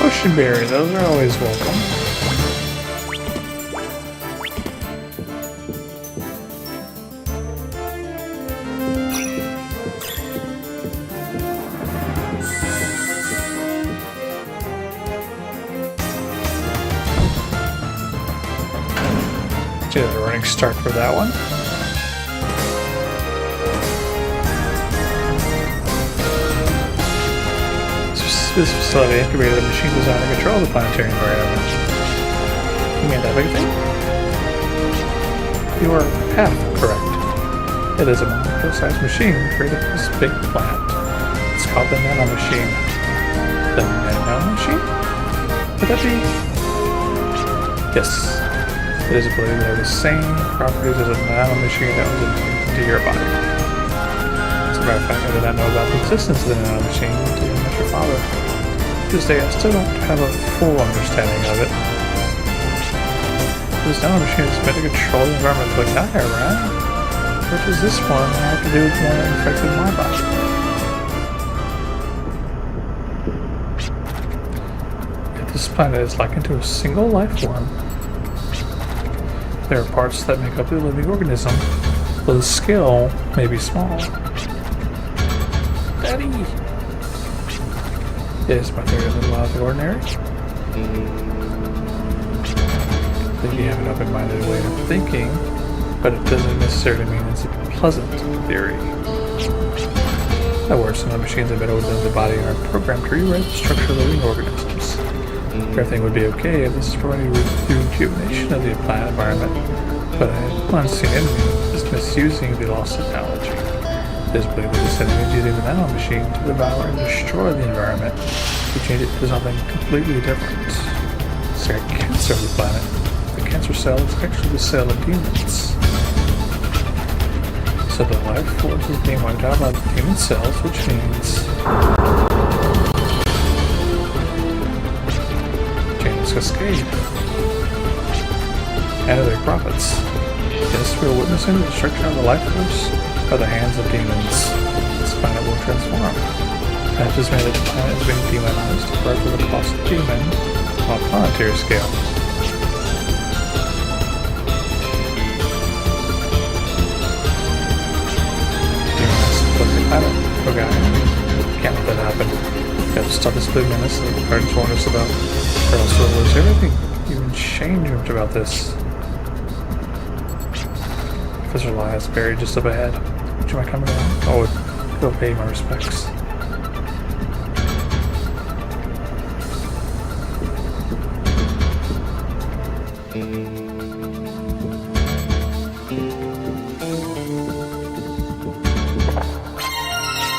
Ocean berry, those are always welcome. Get a running start for that one. This facility incubated a machine designed to control the planetary environment. You mean that big thing? You are half correct. It is a molecule-sized machine created for this big plant. It's called the nano machine. The nano machine? Would that be Yes, it is believed to have the same properties as a nanomachine that was into your body. As a matter of fact, I did not know about the existence of the nanomachine until you met your father. To this day, I still don't have a full understanding of it. This nanomachine is meant to control the environment like I, right? What does this one have to do with one that infected my body? If this planet is likened to a single life form, there are parts that make up the living organism, though the scale may be small. Daddy! Is my theory a little out of the ordinary? I think you have an open-minded way of thinking, but it doesn't necessarily mean it's a pleasant theory. In other words, machines embedded within the body are programmed to rewrite the structure of living organisms. Everything would be okay if this is providing rejuvenation of the planet environment, but an unseen enemy is misusing the lost technology. It is believed that this enemy is using the nanomachine to devour and destroy the environment to change it to something completely different. It's like cancer of the planet. The cancer cell is actually the cell of demons. So the life force is being wiped out by the demon cells, which means chains cascade and of their profits. Yes, we are witnessing the destruction of the life force by the hands of demons. This planet will transform. And it just made that the planet is being demonized for the cost of demon on a planetary scale. Okay, can't let that happen. You have to stop this big menace that the parents warned us about, or else we'll lose everything. Even Shane dreamt about this. Professor Lai is buried just up ahead. Would you mind coming down? Oh, go pay my respects.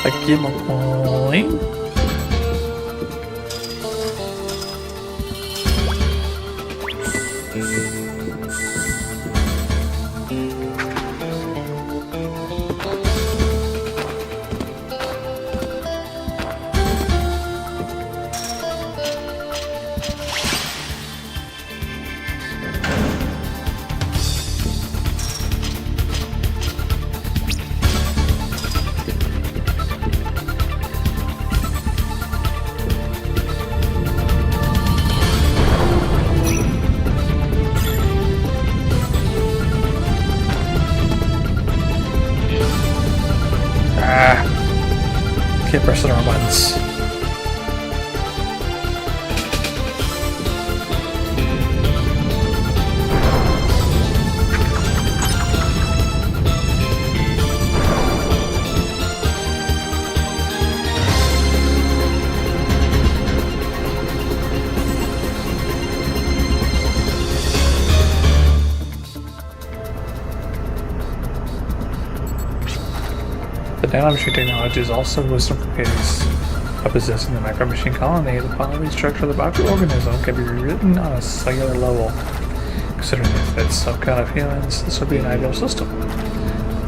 I give him a point. Keep pressing our buttons. The nanomachine technology is also wisdom for Hades. By possessing the micromachine colony, the quality structure of the microorganism can be rewritten on a cellular level. Considering if it's some kind of humans, this would be an ideal system.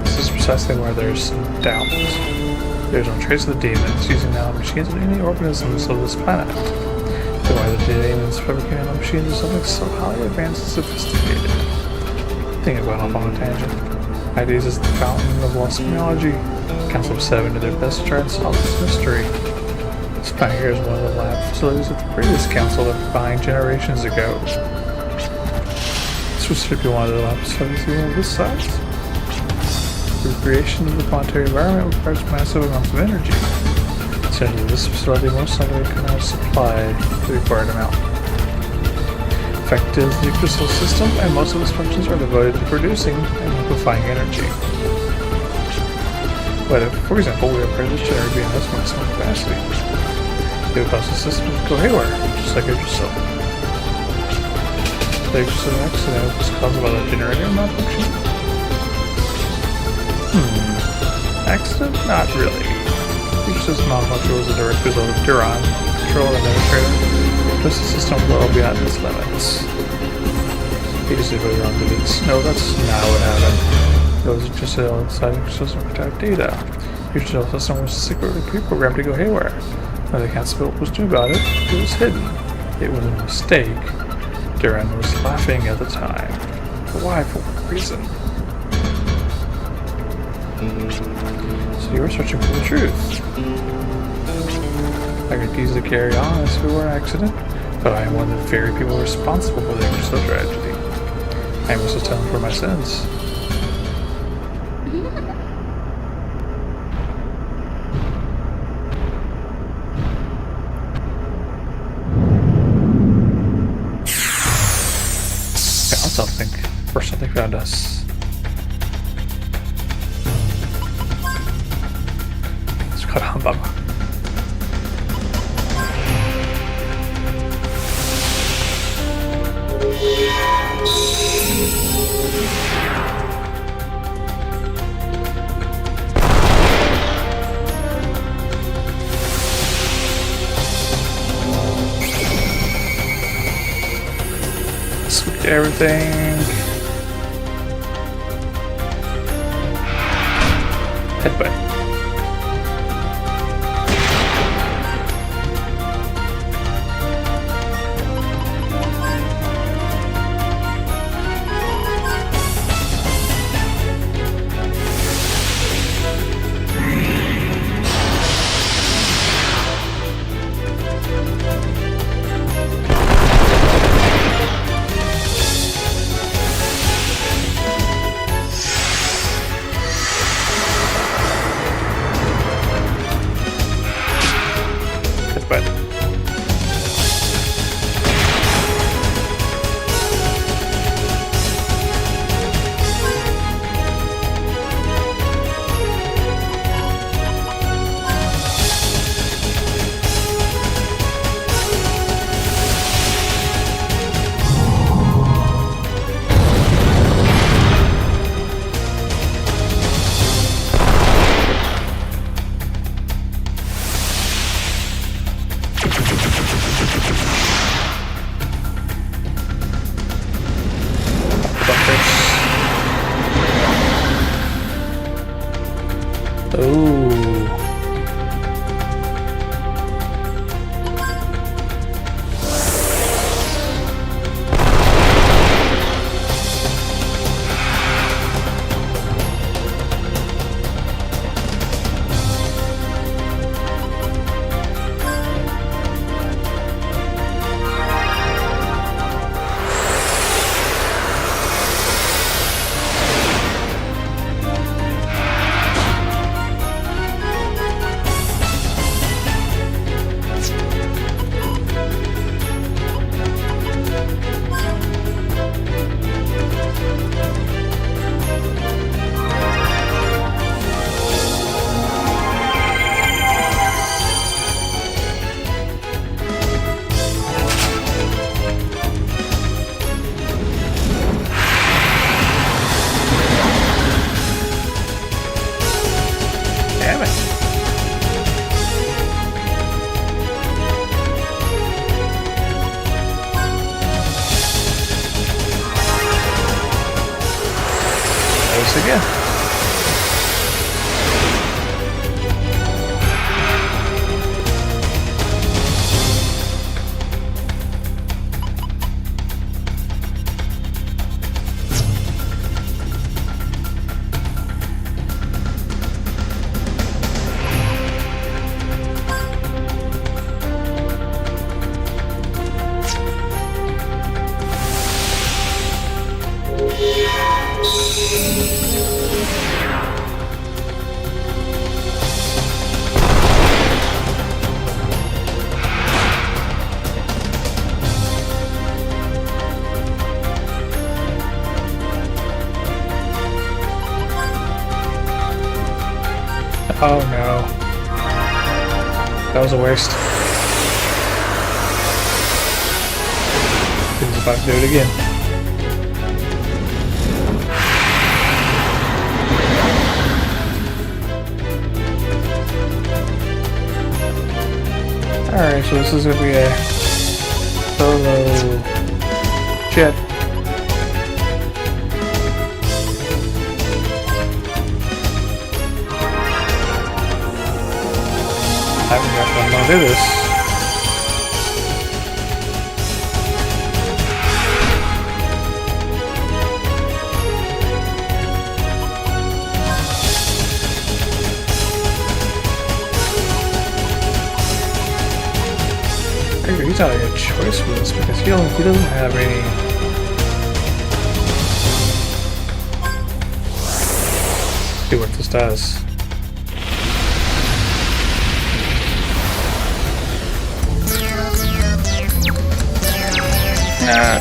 This is precisely where there's some doubt. There's no trace of the demons using nanomachines in any organisms of this planet. Then why the demons fabricating nanomachines is something so highly advanced and sophisticated. Thinking about off on a tangent. Hades is the fountain of lost technology. Council of Seven did their best to try and solve this mystery. This planet here is one of the lab facilities of the previous council that were buying generations ago. This was to be one of the lab facilities of this size. The recreation of the planetary environment requires massive amounts of energy. Essentially, this facility most likely cannot supply the required amount. The fact is, the crystal system and most of its functions are devoted to producing and liquefying energy. But if, for example, we upgrade this generator beyond its maximum capacity, it would cause the system to go haywire, just like Yggdrasil. The Yggdrasil accident was caused by the generator malfunction? Accident? Not really. Yggdrasil's malfunction was a direct result of Duran, control administrator, just the system well beyond its limits. Because if we're wrong deletes. No, that's not what happened. Those are just outside system protect data. Your shell system was secretly pre-programmed to go haywire. When they can't spell what was new about it, it was hidden. It was a mistake. Duran was laughing at the time. But why? For what reason? So you were searching for the truth. I could easily carry on as if it were an accident, but I am one of the very people responsible for the English tragedy. I must atone for my sins. Found something. Or something found us. It's called Humbug. Switch everything. Headbutt. Again. Oh no. That was a waste. He was about to do it again. Alright, so this is gonna be a solo jet I'll do this. He's not a good choice for this because he doesn't have any. See what this does. Nah.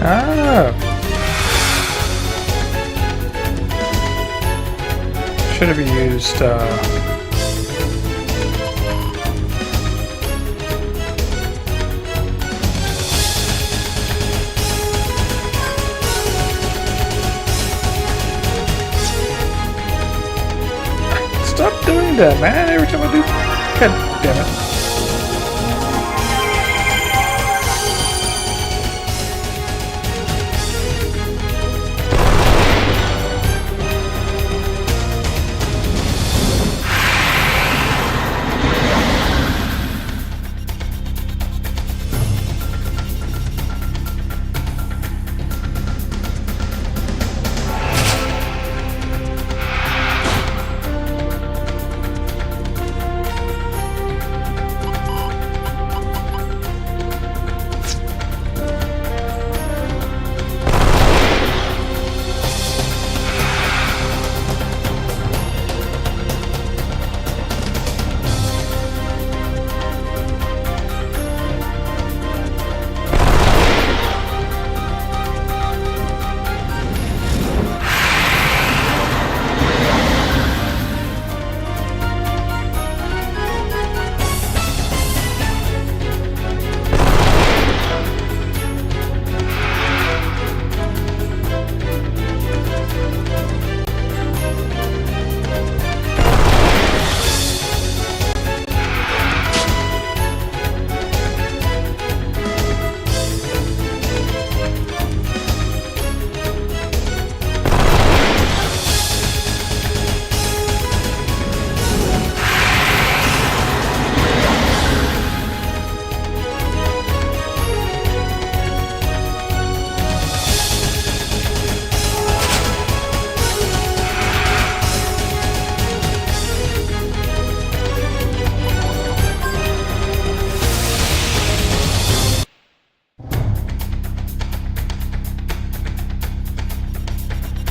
Ah! Should have used, Stop doing that, man! Every time I do... God damn it.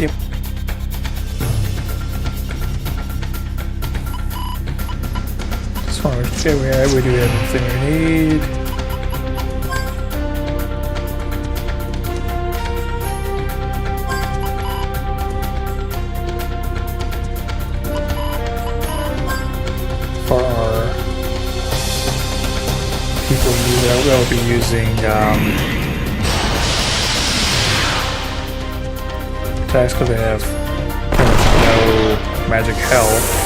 Yep. Just want to make sure we do everything we need. For our people that will be using attacks because they have pretty much no magic health.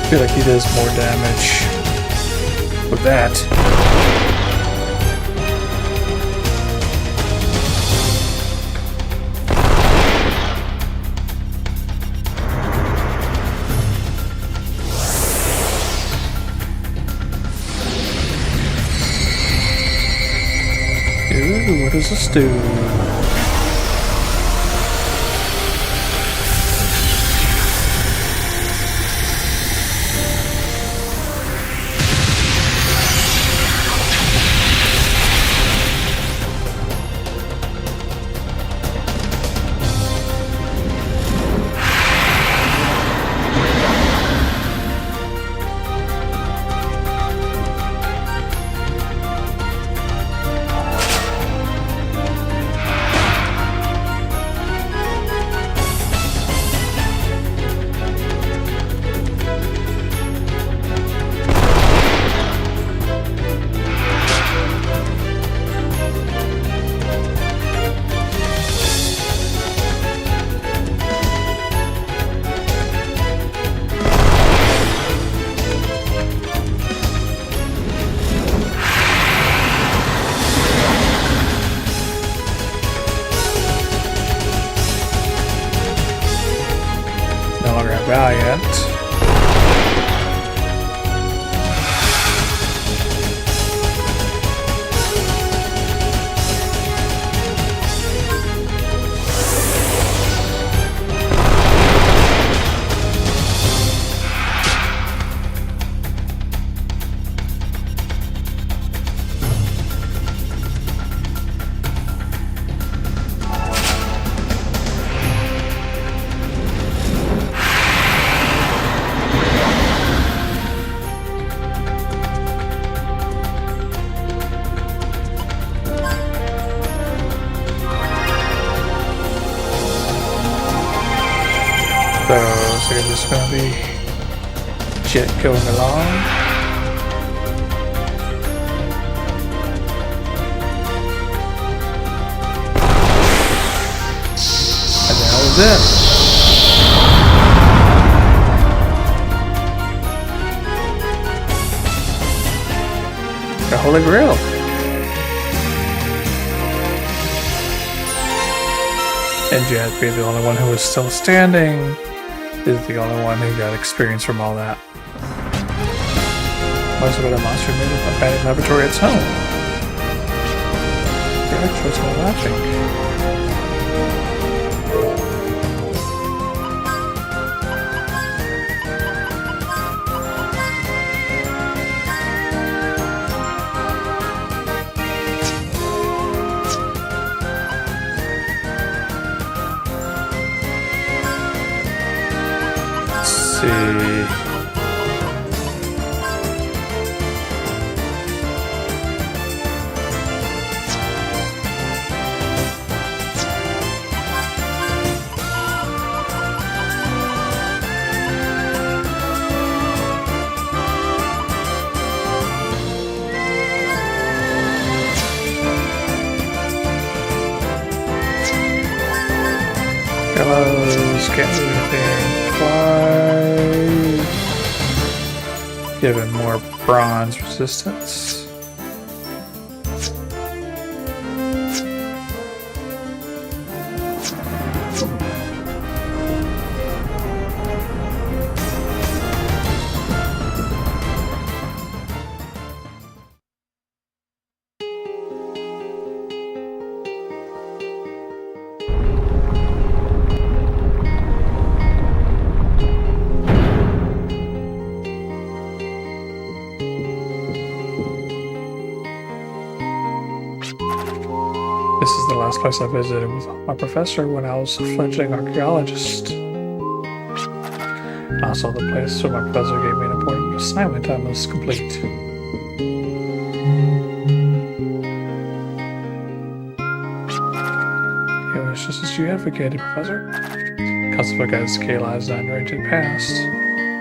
I feel like he does more damage with that. Ooh, what does this do? Valiant. So it's just gonna be Jet going along. And that was it. The Holy Grail. And Jet being the only one who was still standing is the only one who got experience from all that. Most of it a monster made in a abandoned laboratory at its home. The extras are laughing. Gallows, can't do anything. Fly. Give him more bronze resistance. This is the last place I visited with my professor when I was a fledgling archaeologist. Also the place where my professor gave me an important assignment I must complete. It was just as you advocated, Professor. Calcified scale has not rented past,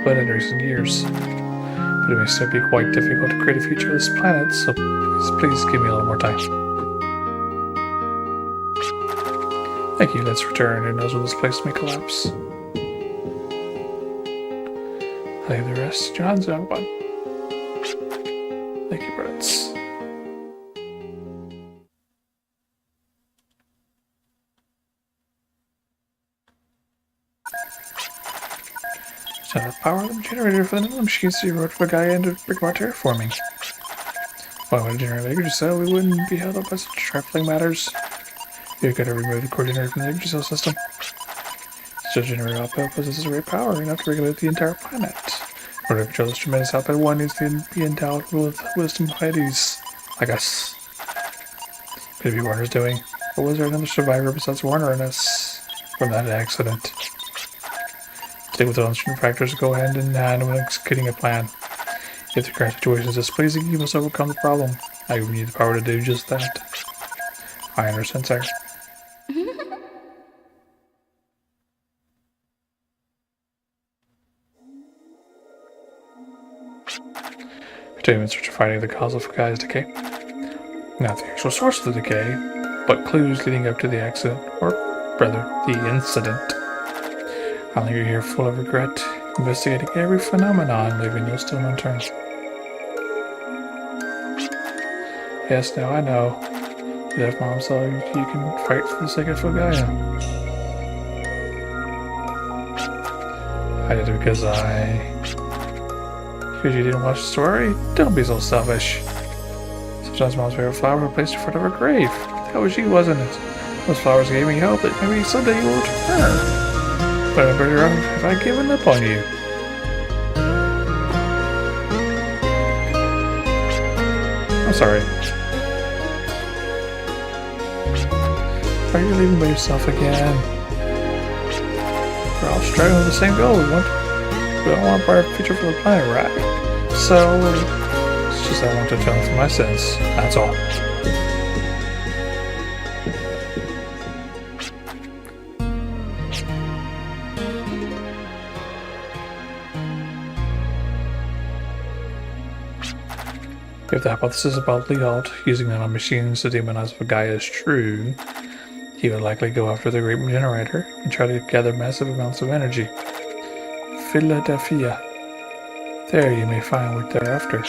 but in recent years. But it may still be quite difficult to create a future of this planet, so please give me a little more time. Thank you, let's return. Who knows when this place may collapse? I'll leave the rest. John's young one. Thank you, Brits. Set up power the generator for the new machines you wrote for a guy into bring more terraforming. Why would a generator energy cell? We wouldn't be held up by such trifling matters. You gotta remove the core generator from the energy cell system. Such generator output possesses great power enough to regulate the entire planet. In order to control this tremendous output, one needs to be endowed with wisdom pieties like us. Maybe Warner's doing. Or was there another survivor besides Warner in us from that accident? Stay with those factors go hand in hand when executing a plan. If the current situation is displeasing, you must overcome the problem. I need the power to do just that. I understand, sir. Continue in search of finding the cause of Gaia's decay. Not the actual source of the decay, but clues leading up to the accident, or rather, the incident. I'll leave you here full of regret, investigating every phenomenon, leaving no stone unturned. Yes, now I know. You left Mom so you can fight for the sake of Gaia. I did it because you didn't watch the story? Don't be so selfish. Sometimes Mom's favorite flower was placed in front of her grave. That was she, wasn't it? Those flowers gave me hope that maybe someday you will return. But I'm pretty wrong if I've given up on you. I'm sorry. Are you leaving by yourself again? We're all striving with the same goal. We don't want a brighter future for the planet, right? So, it's just I want to atone for my sins. That's all. If the hypothesis about Leold using nanomachines to demonize Gaia is true, he would likely go after the great generator and try to gather massive amounts of energy. Philadelphia. There you may find what they're after.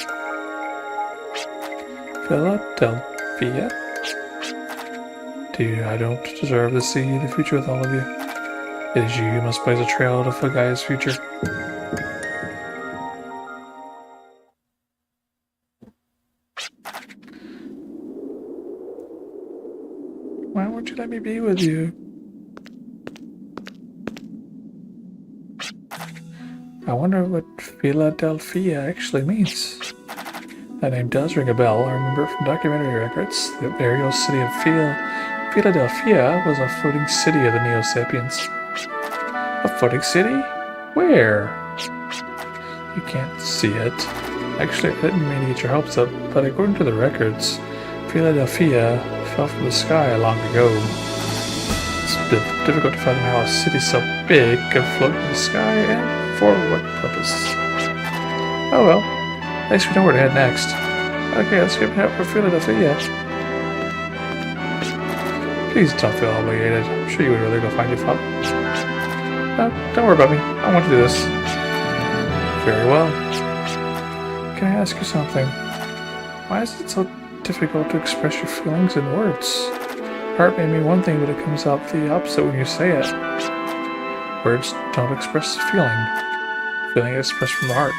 Philadelphia? I don't deserve to see the future with all of you. It is you who must blaze a trail to Gaia's future. Why won't you let me be with you? I wonder what Philadelphia actually means. That name does ring a bell. I remember from documentary records. The aerial city of Philadelphia was a floating city of the Neo-Sapiens. A floating city? Where? You can't see it. Actually, I didn't mean to get your hopes up, but according to the records, Philadelphia fell from the sky long ago. It's difficult to fathom how a city so big could float in the sky, and for what purpose? Oh well, at least we know where to head next. Okay, let's get out for Philadelphia. Please don't feel obligated. I'm sure you would rather go find your father. No, don't worry about me. I want to do this. Very well. Can I ask you something? Why is it so difficult to express your feelings in words? Heart may mean one thing, but it comes out the opposite when you say it. Words don't express feeling. Feeling is expressed from the heart.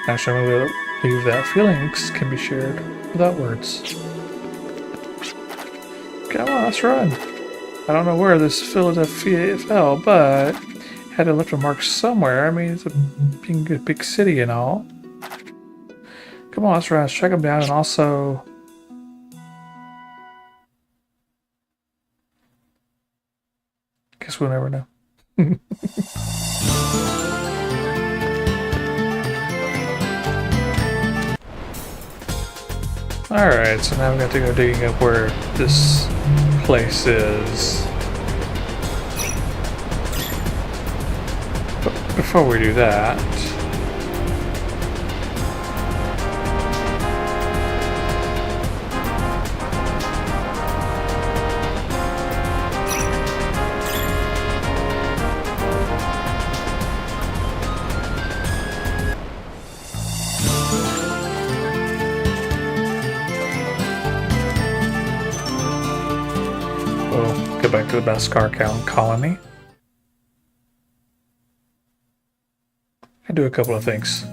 Actually, I believe that feelings can be shared without words. Come on, let's run. I don't know where this Philadelphia fell, but it had to left a mark somewhere. I mean, it's being a big city and all. Come on, let's run. Let's track them down, and also guess we'll never know. Alright, so now we have to go digging up where this place is. But before we do that, to the best car colony. I do a couple of things.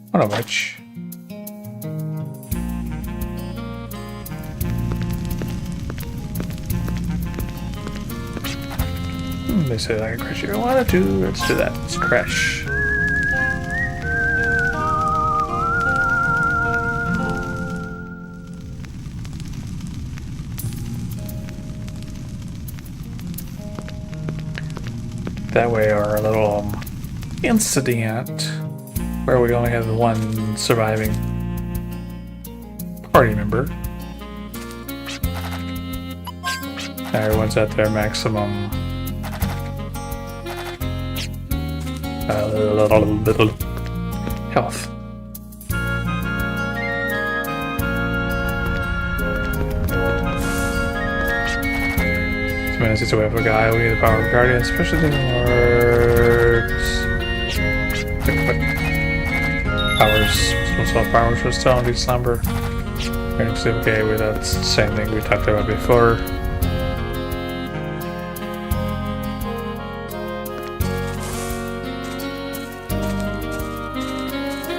One of which they said I can crash if I wanted to. Let's do that. Let's crash. That way our little incident where we only have one surviving party member. Everyone's at their maximum little health. So we have a guy, we need the power of guardian, especially the powers, self powers for stone, do slumber. Okay, well, that's the same thing we talked about before.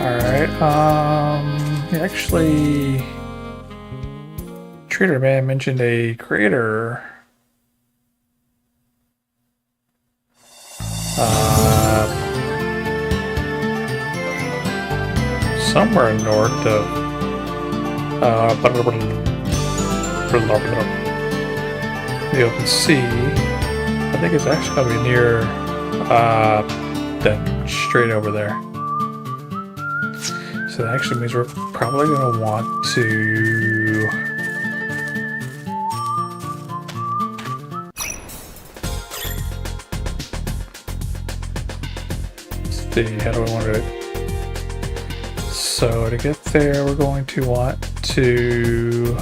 Alright, actually, Trader Man mentioned a crater. Somewhere north of the open sea. I think it's actually going to be near that strait over there. So that actually means we're probably going to want to see, how do I want to. So to get there, we're going to want to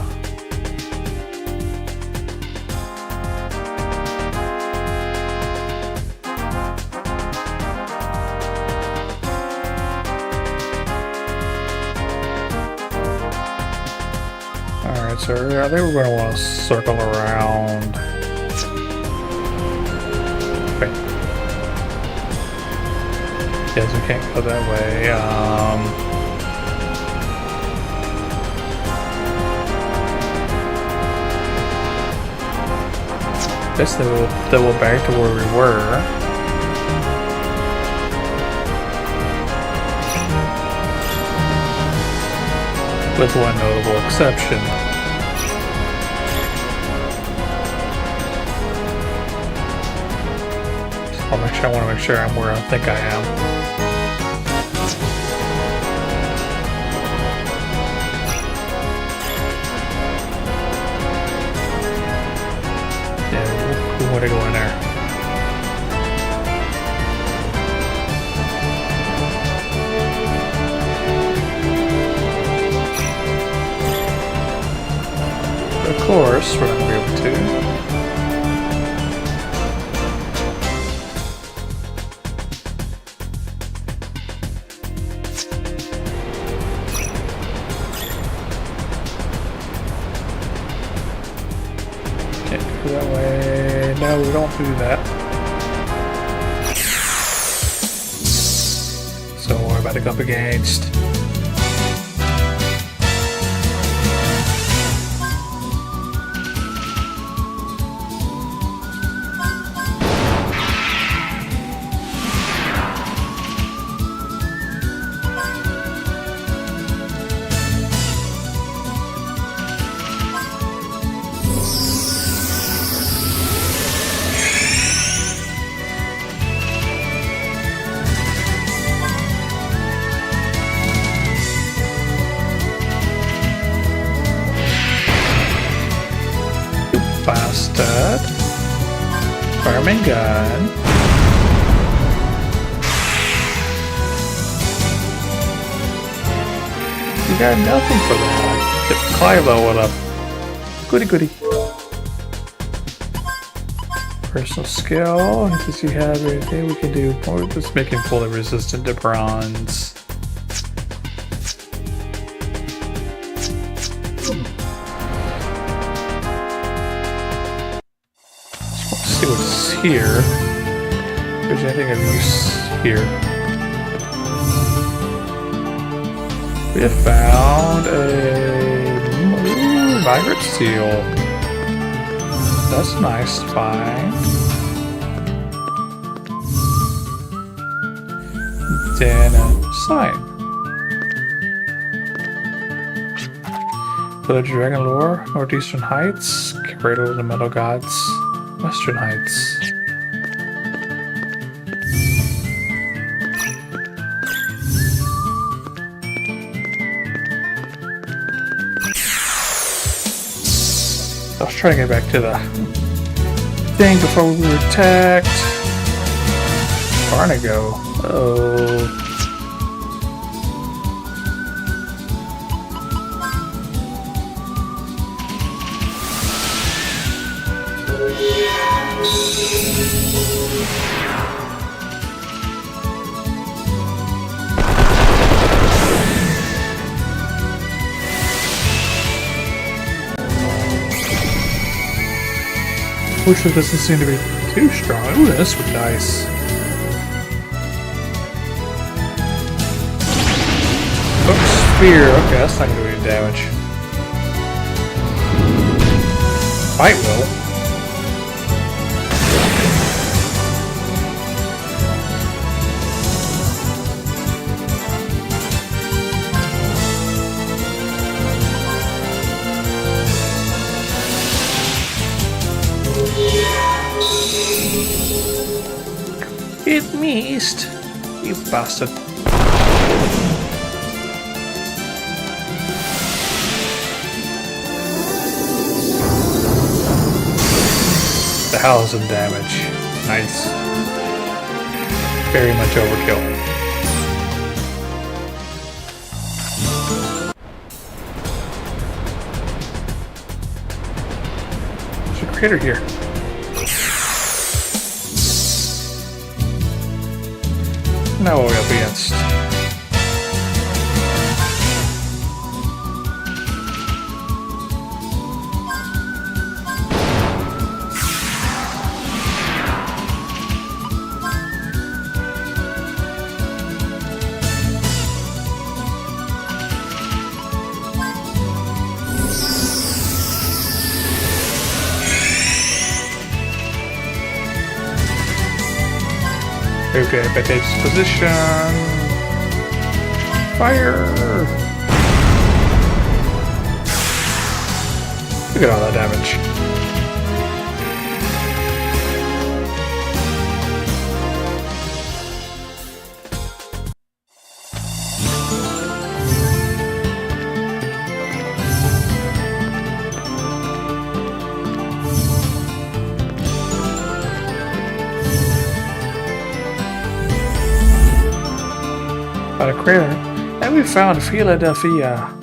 alright, so I think we're going to want to circle around. Wait. Yes, we can't go that way. Guess then we'll back to where we were. With one notable exception. I want to make sure I'm where I think I am. We want to go in there. But of course, we're not going to be able to. Can't go that way. No, we don't do that. So we're about to go up against. Bastard. Fireman gun. You got nothing for that. Get Clivo with a goody goody. Personal skill. Does he have anything we can do? Or just make him fully resistant to bronze. what's here. If there's anything of use here. We have found a migrant seal. That's nice to find. Then a sign. Village Dragon Lore, Northeastern Heights, Cradle of the Metal Gods, Western Heights. I was trying to get back to the thing before we were attacked. Barnago. Oh. Which one doesn't seem to be too strong. Ooh, this was nice. Oh, spear. Okay, that's not going to do any damage. Fight will. It missed, you bastard. The 1,000 damage. Nice. Very much overkill. There's a crater here. Now what are we up against? Okay, Beta's position. Fire! Look at all that damage. A crater, and we found Philadelphia.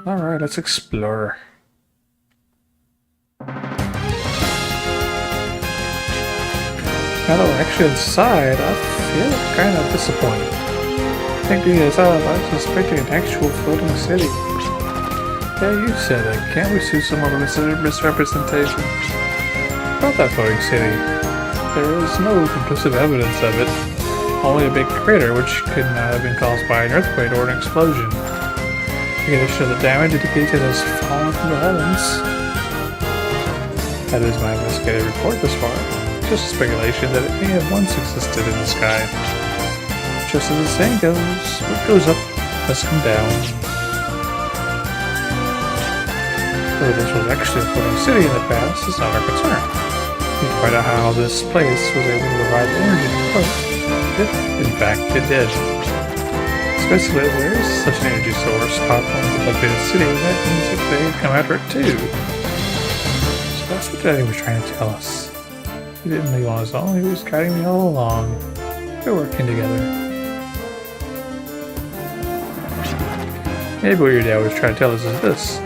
Alright, let's explore. Now that we're actually inside, I feel kind of disappointed. Thinking this out, I was expecting an actual floating city. Yeah, you said it. Can't we see some of a misrepresentation? About that floating city. There is no conclusive evidence of it. Only a big crater, which could not have been caused by an earthquake or an explosion. The condition of the damage indicates it has fallen from the heavens. That is my investigative report thus far. Just a speculation that it may have once existed in the sky. Just as the saying goes, what goes up must come down. Whether this was actually a floating city in the past is not our concern. We can find out how this place was able to provide the energy to float. If, in fact, it did. Especially if there is such an energy source popped on the located city, that means that they come after it too. So that's what Daddy was trying to tell us. He didn't leave on his own, he was guiding me all along. We're working together. Maybe what your dad was trying to tell us is this.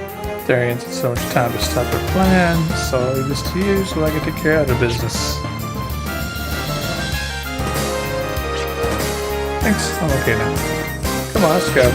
There ain't so much time to stop their plan, so I'll leave this to you so I can take care of the business. Thanks, I'm okay now. Come on, let's go.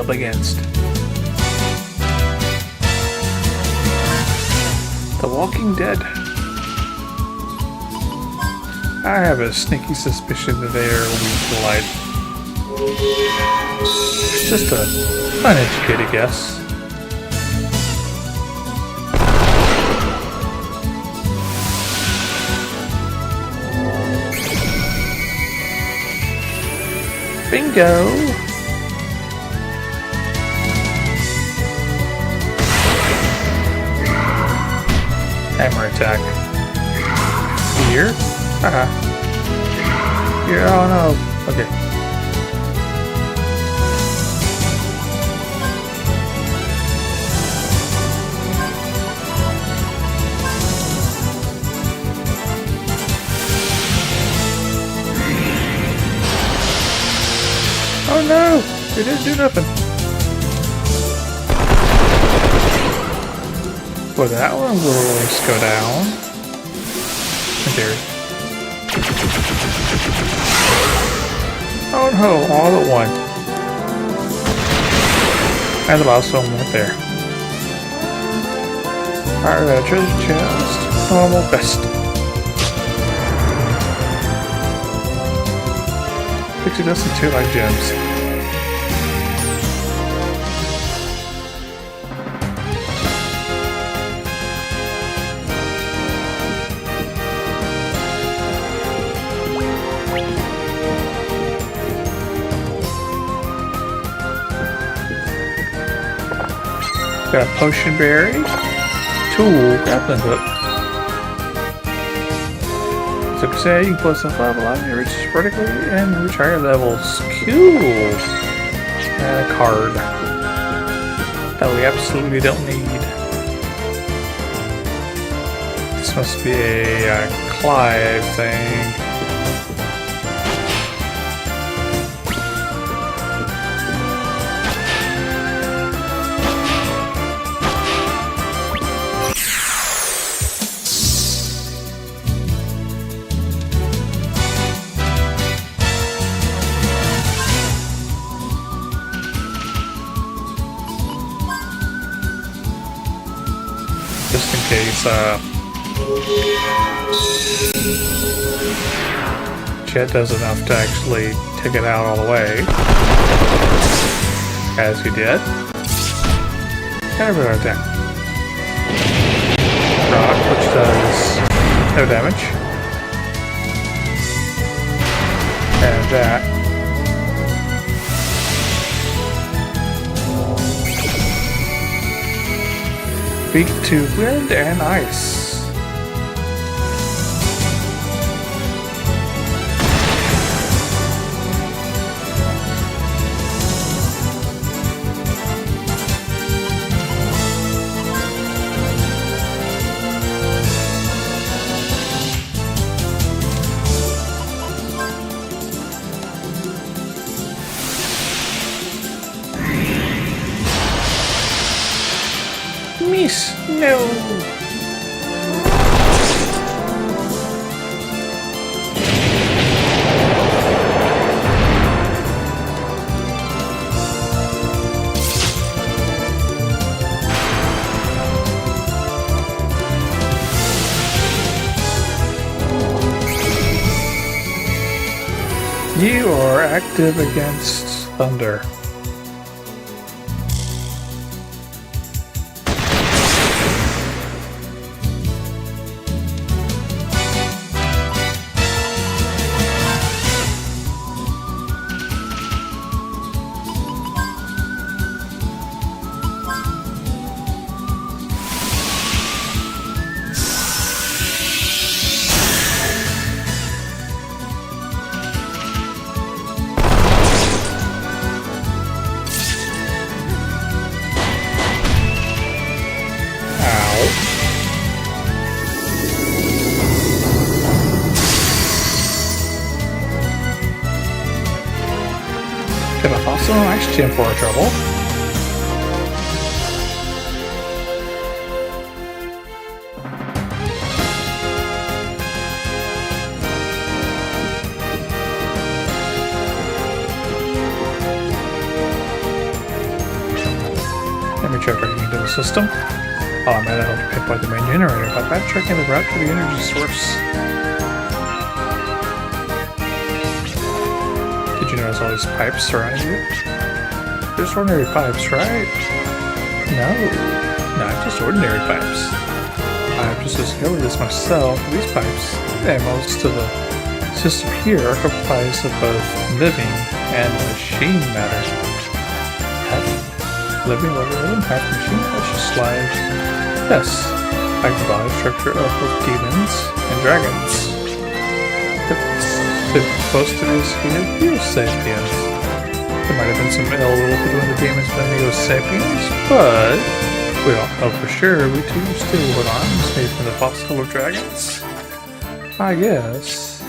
up against. The Walking Dead. I have a sneaky suspicion that they are weak to light. It's just a uneducated guess. Bingo! Hammer attack. Here? Haha. Here, oh no. Okay. Oh no! It didn't do nothing. Well, that one will at least go down. There. Oh no, all at one. And the last one went there. Alright, treasure chest. Normal best. Pixie dust and 2 light gems. Got a potion berry, tool, grappling hook. So say you can plus a 5 alive, you reach vertically and reach higher levels. Cool! And a card that we absolutely don't need. This must be a Clive thing. Just in case, Chet does enough to actually take it out all the way, as he did. And every other thing. Rock, which does no damage. And that. Speak to wind and ice. Miss, no. You are active against thunder. Got a fossil and ice gem for our trouble. retracting into the system. Oh, I might have to pinpoint the main generator by backtracking the route to the energy source. Did you notice all these pipes surrounding you? Just ordinary pipes, right? No, not just ordinary pipes. I've just discovered this myself. These pipes, and most of the system here, are comprised of both living and machine matter. Half living organism, half machine. That's just like, yes, like the body structure of both demons and dragons. It's supposed to be a Neo Sapiens. There might have been some ill will between the demons and the Neo Sapiens, but we don't know for sure. We do still hold arms made from the fossil of dragons. I guess.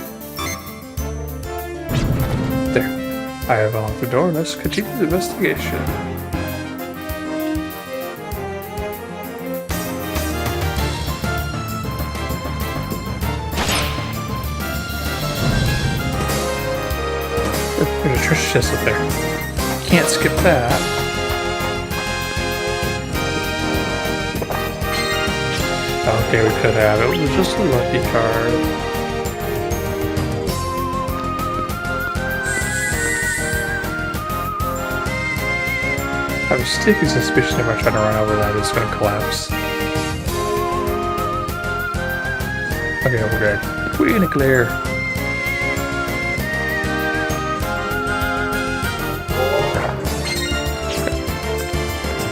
There. I have unlocked the door. Let's continue the investigation. There's a treasure chest up there. Can't skip that. Okay, we could have. It was just a lucky card. I have a sticky suspicion if I try to run over that, it's going to collapse. Okay, we're good. We're in the clear.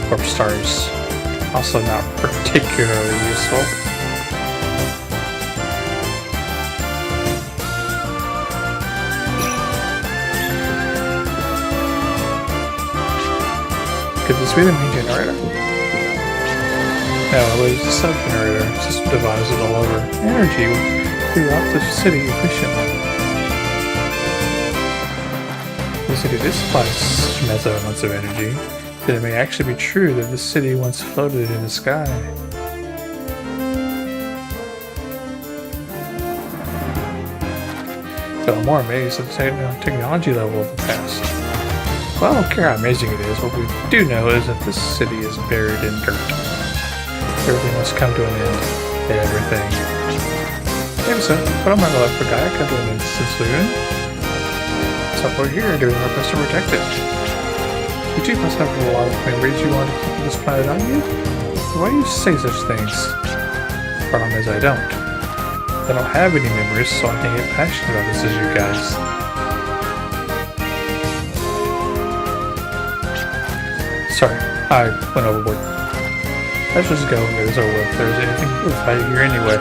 Warp stars. Also not particularly useful. Could this be the main generator? No, it was a sub-generator. System devices all over energy throughout the city efficiently. The city did supply such massive amounts of energy that it may actually be true that this city once floated in the sky. But I'm more amazed at the technology level of the past. Well, I don't care how amazing it is. What we do know is that this city is buried in dirt. Everything must come to an end. Everything. Maybe so, but I'm not gonna let for Gaia come to an end soon. So we're here doing our best to protect it. You two must have a lot of memories you want to keep this planet on you. Why do you say such things? Problem is I don't. I don't have any memories, so I can't get passionate about this as you guys. Sorry, I went overboard. Let's just go and get this over with. If there's anything to fight here anyway.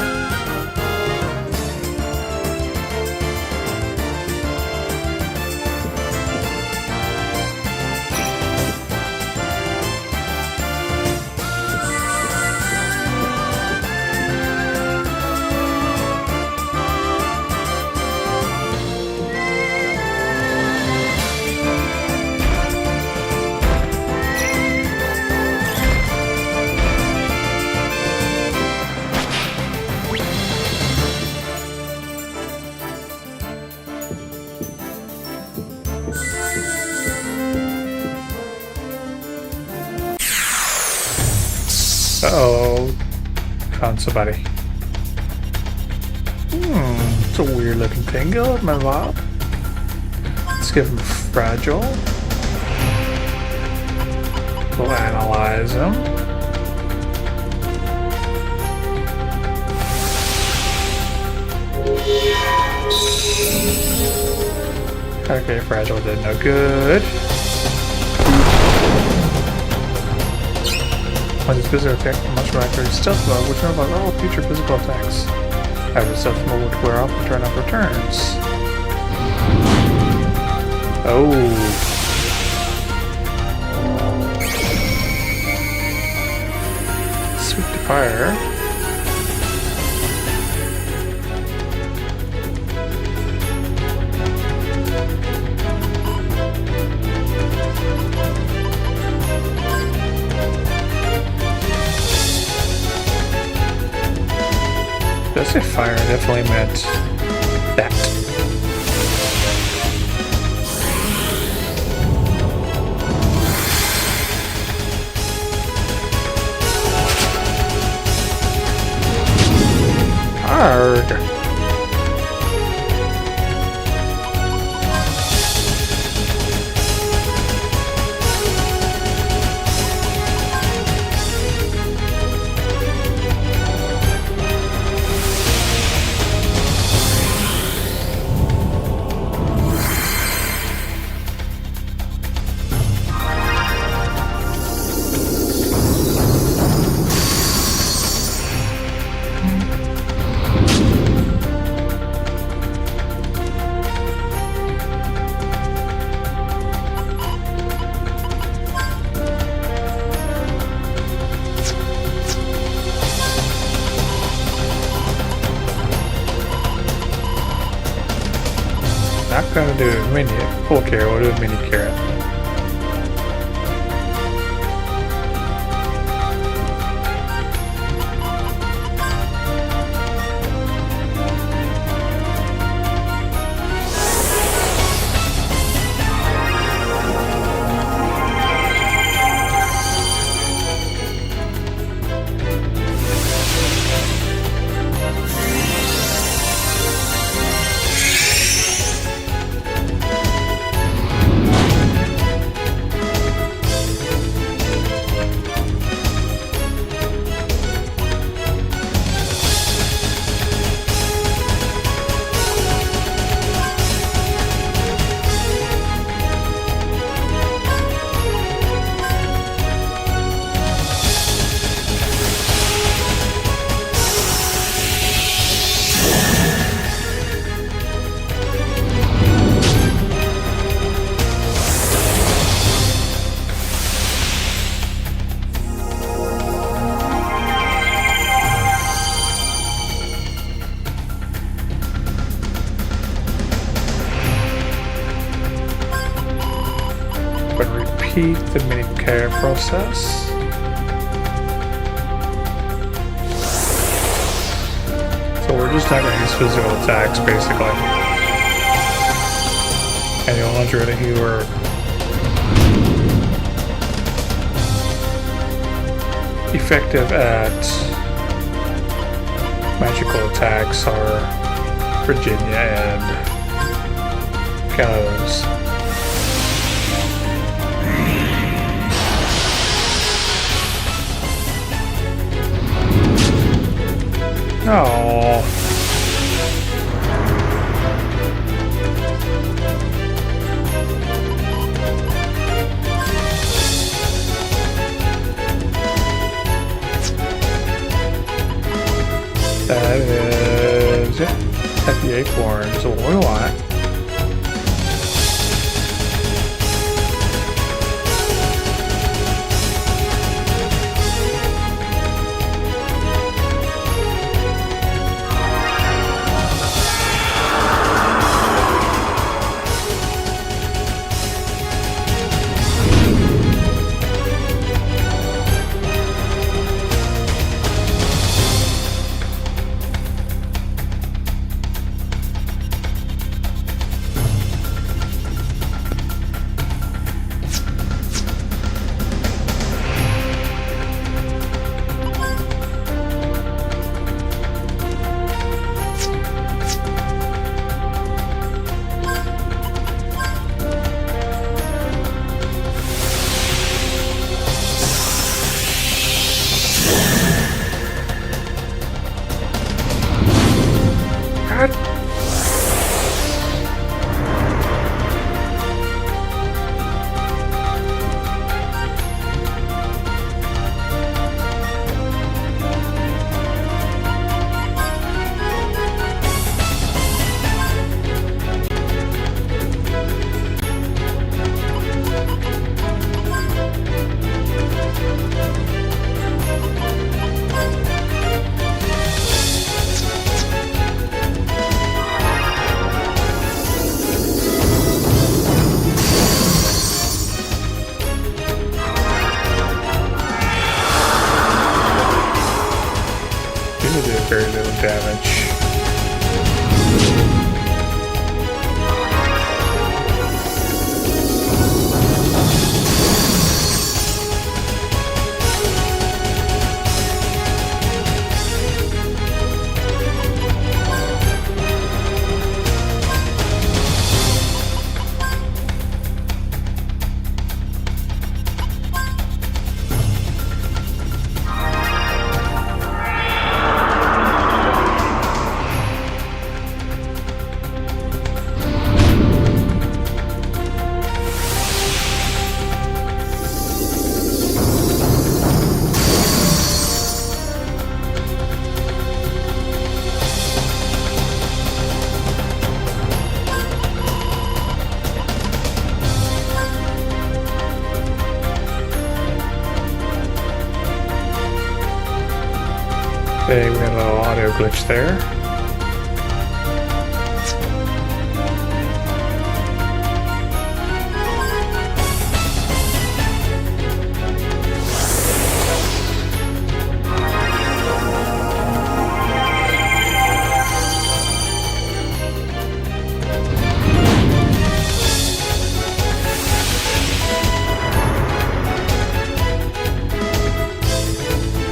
Uh-oh. Found somebody. It's a weird looking thing. Go with my lob. Let's give him fragile. We'll analyze him. Okay, fragile did no good. When this physical attack must react stealth mode, which are about all future physical attacks. After stealth mode would wear off and turn off returns. Oh. Sweep to fire. Did I say fire? I definitely meant that. Arg! Not gonna do a mini full carrot, we'll do a mini carrot. Repeat the mini carrot process. So we're just not going to use physical attacks, basically. And the only ones really who are effective at magical attacks are Virginia and Gallows. Oh. That is at the acorn, so what do we want? Very little damage. Okay, we got a little audio glitch there.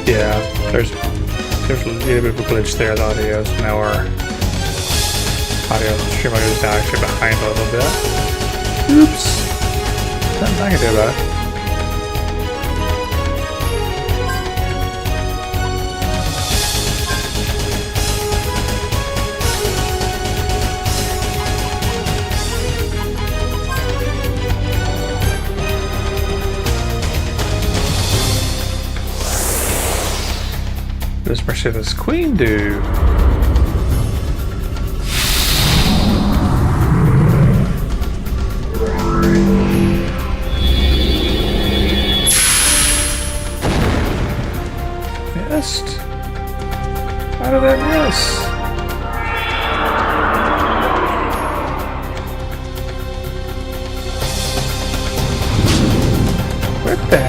Yeah, there's a little bit of a glitch there. The audio is now our audio stream audio is now actually behind a little bit. Oops. Nothing I can do about it. What does Mercedes Queen do? Missed? How did I miss? What the?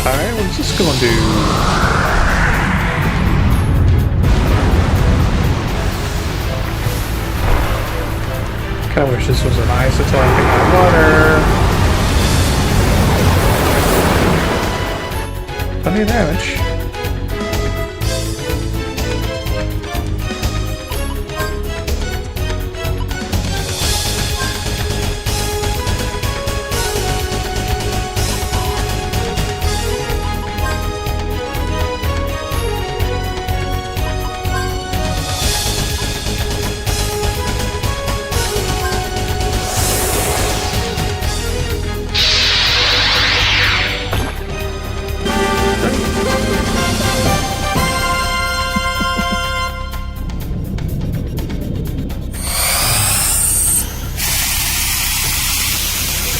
Alright, what's this gonna do? Kinda wish this was an ice attack in my water. Plenty of damage.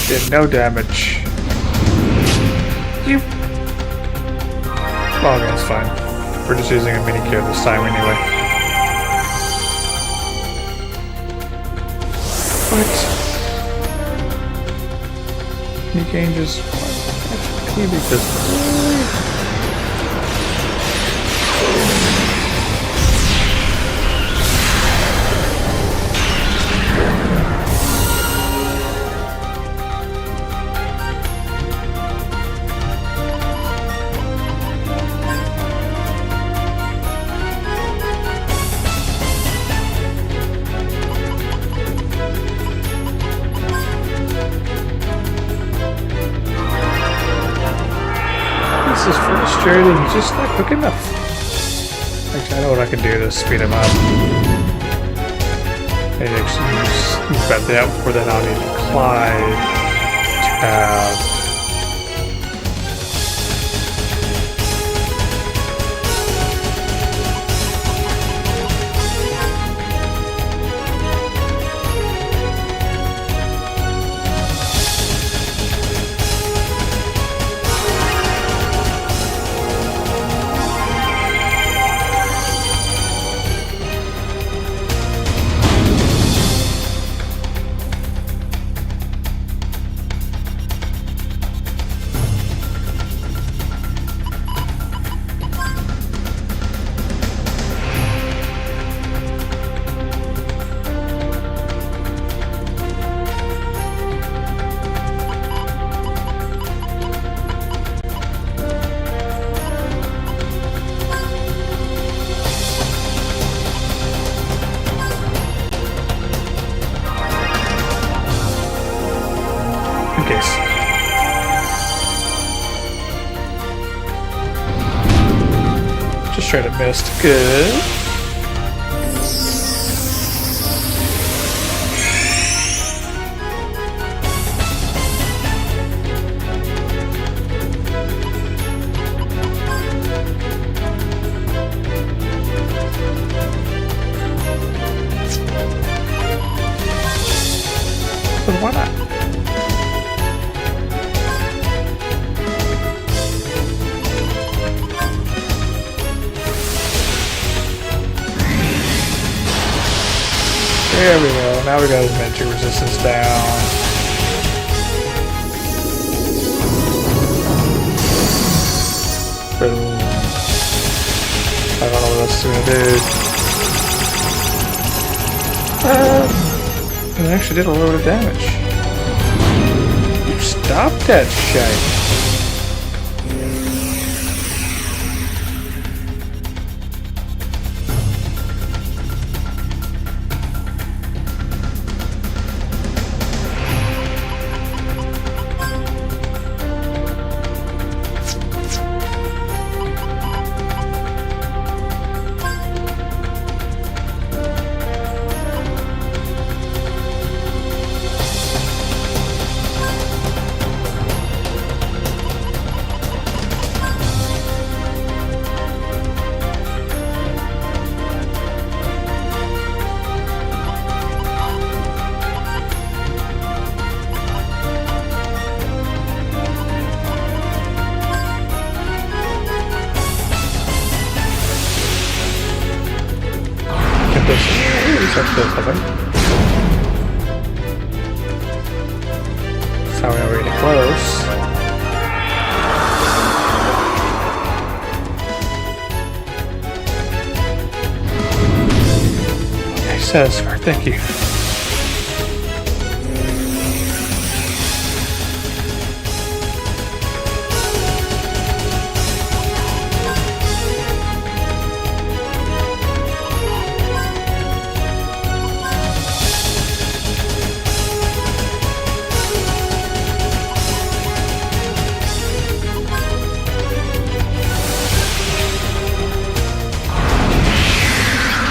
Did no damage. You. Oh, okay, that's fine. We're just using a mini kit this time anyway. What? You can just. Can you beat this? This is frustrating, he's just not quick enough. Actually, I know what I can do to speed him up. Maybe actually use that out for that I'll need Clyde to have. Case. Just straight up missed. Good. There we go. Now we got his magic resistance down. Boom. I don't know what else it's gonna do. It actually did a little bit of damage. You stopped that shite. So we're really close. Okay, satisfied. Thank you.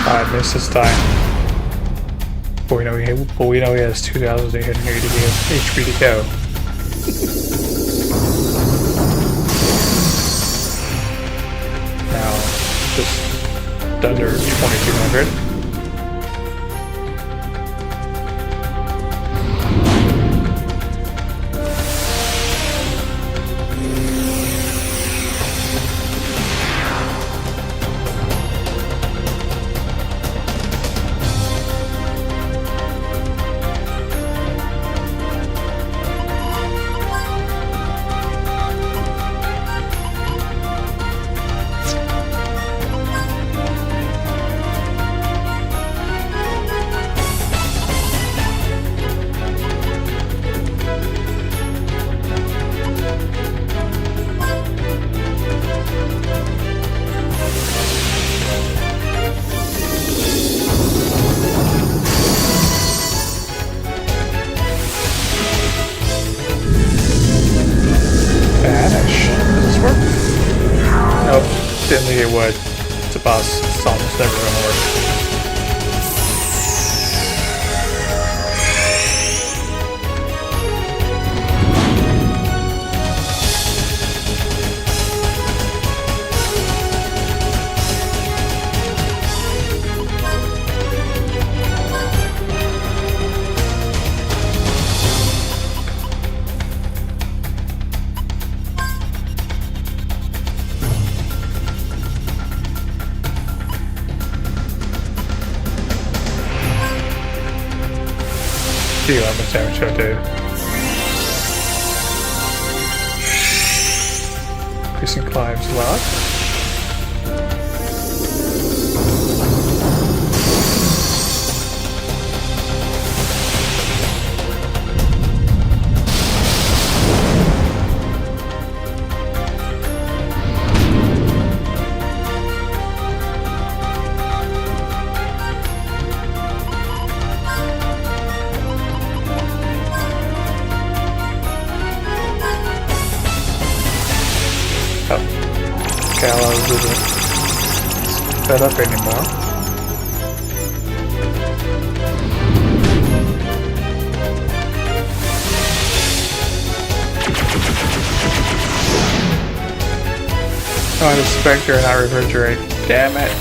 I missed this time. But we know he has 2,880 HP to go. Now, just under 2,200. Didn't think it would. It's a boss. It's almost never gonna work. See how much damage I do. Increasing climbs a lot. Gallows isn't fed up anymore. Oh, and Spectre, not refrigerate. Damn it.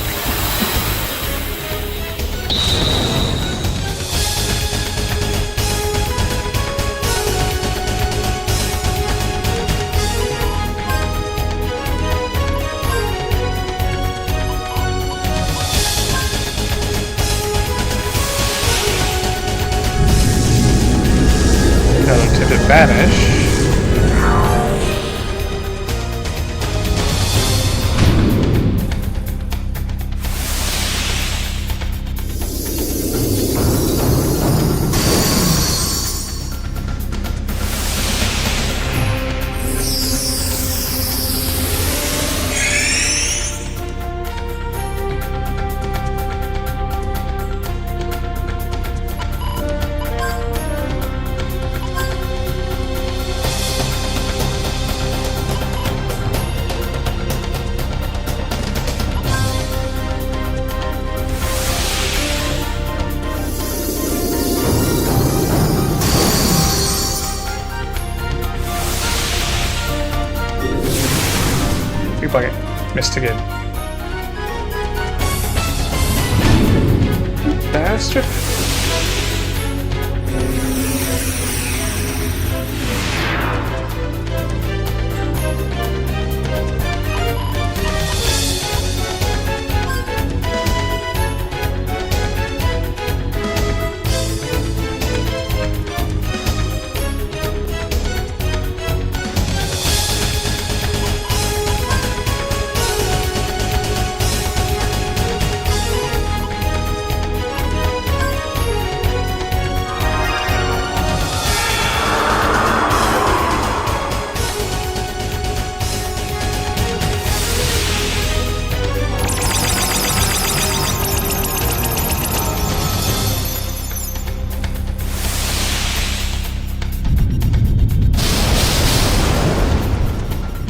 Big bucket. Missed again. Bastard.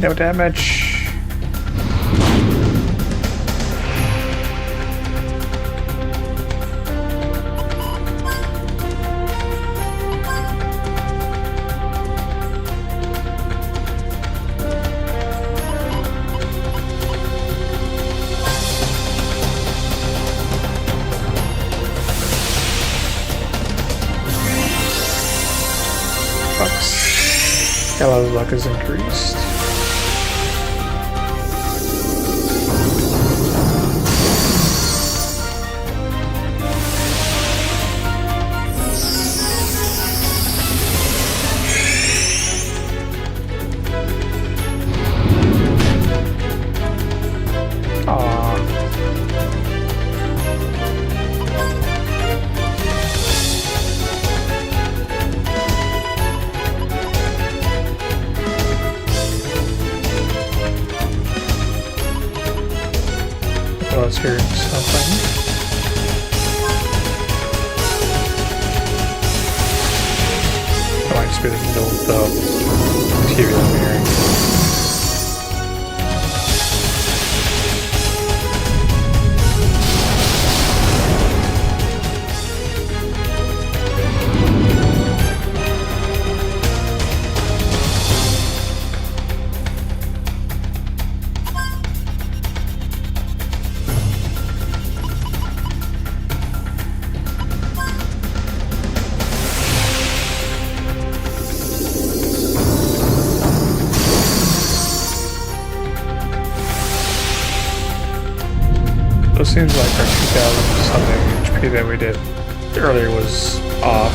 No damage. Fucks. Yellow's luck is increased. I was hearing something. That might just be the TV that I'm hearing. It seems like our 2000 something HP that we did earlier was off.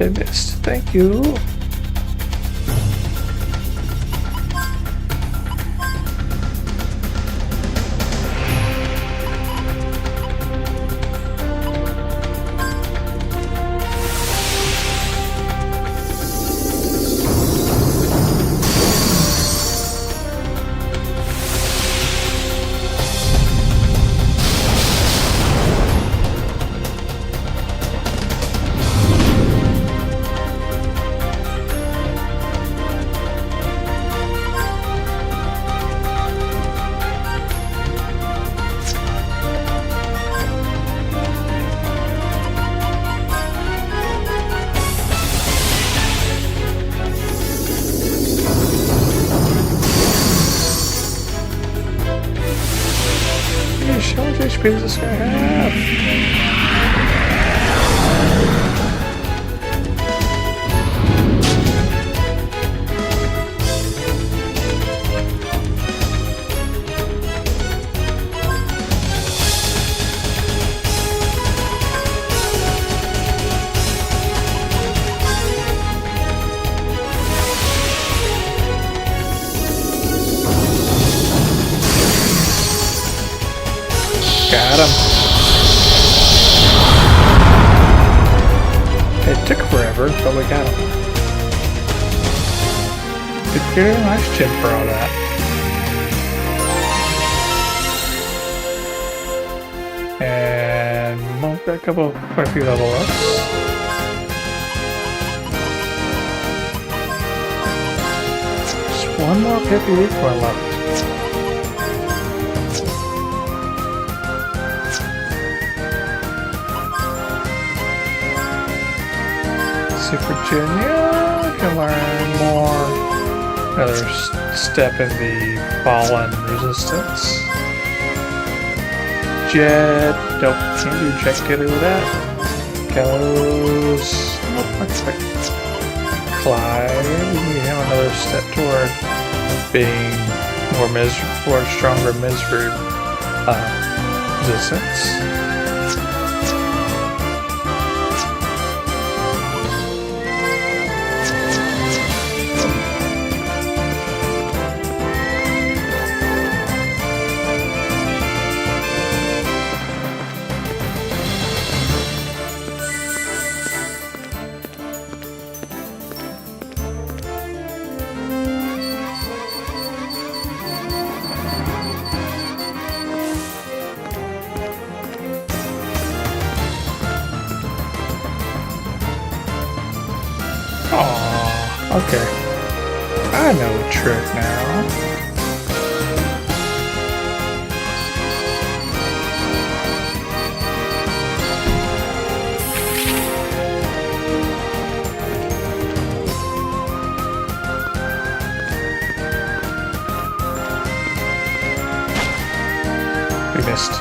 They missed. Thank you. How much HP does this guy have? Got him. It took forever, but we got him. Did get a nice chip for all that. And well, got quite a few level ups. Just one more PvE for I love it. Virginia can learn more. Another step in the fallen resistance. Jet. Nope, can't do jet getter with that. Gallows. Nope, expect. Clyde. We need him another step toward being more stronger misery resistance. Okay, I know a trick now. We missed.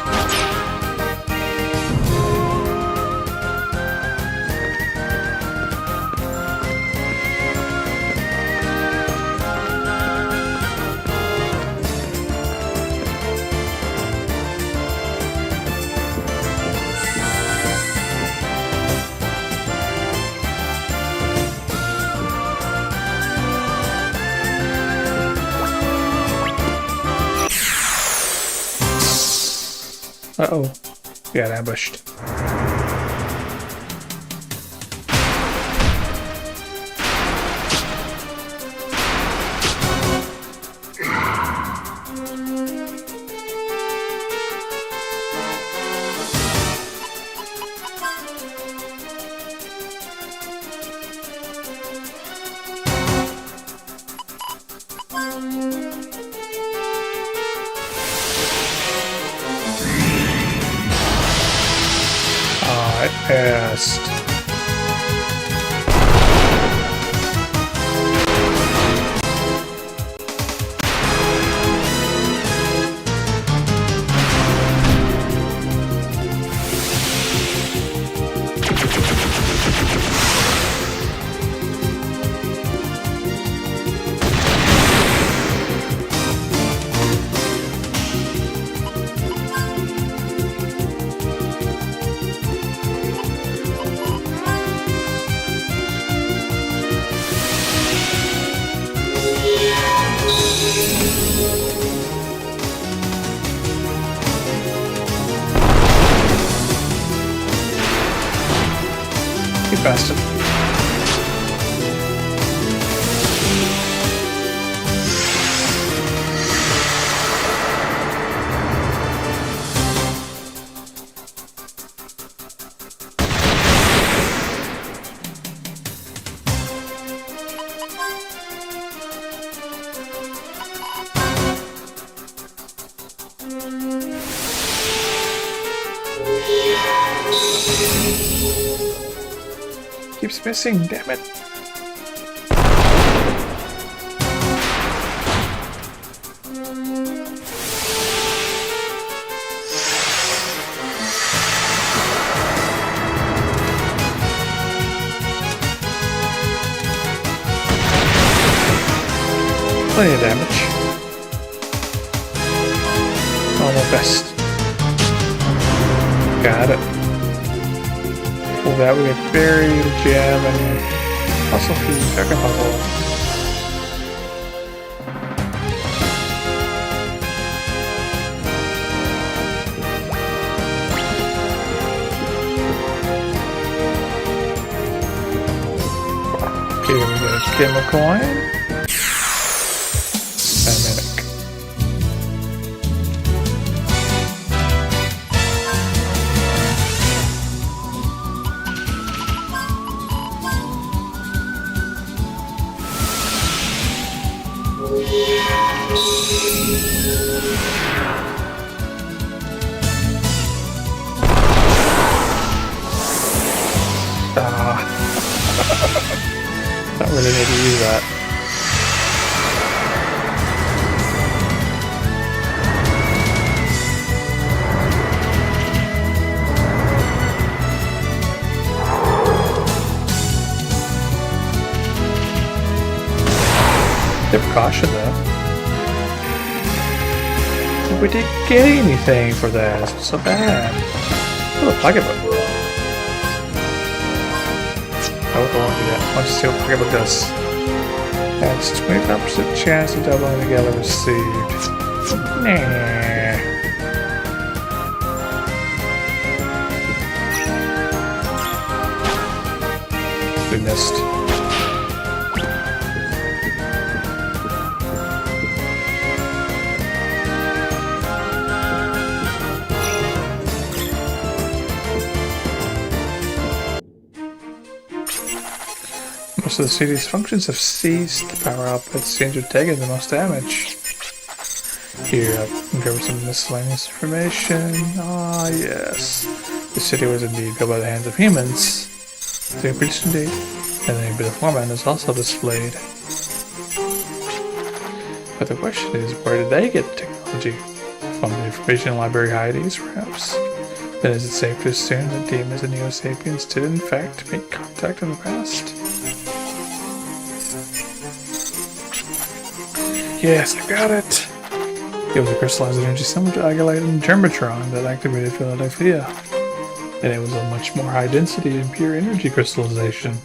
Uh-oh, got ambushed. I passed. You bastard. Keeps missing, damn it. Plenty of damage. Normal best. Got it. For that we get buried, gem, and puzzle fuse, second puzzle. Okay, we get a Gamma coin. And Mimic. Don't really need to use that. Tip caution though. We didn't get anything for that. It's so bad. Oh, a pocketbook. I would want to do that. Let's see what pocketbook does. That's 25% chance of doubling the gala received. Nah. We missed. Most of the city's functions have ceased. The power output seems to have taken the most damage. Here, I've uncovered some miscellaneous information. Ah, yes. The city was indeed built by the hands of humans. The breach indeed, and a bit of format is also displayed. But the question is, where did they get the technology? From the information library hideaus, perhaps? Then is it safe to assume that demons and Neo-Sapiens did in fact make contact in the past? Yes, I got it! It was a crystallized energy similar to Agilite and Germatron that activated Philadelphia. And it was a much more high density and pure energy crystallization.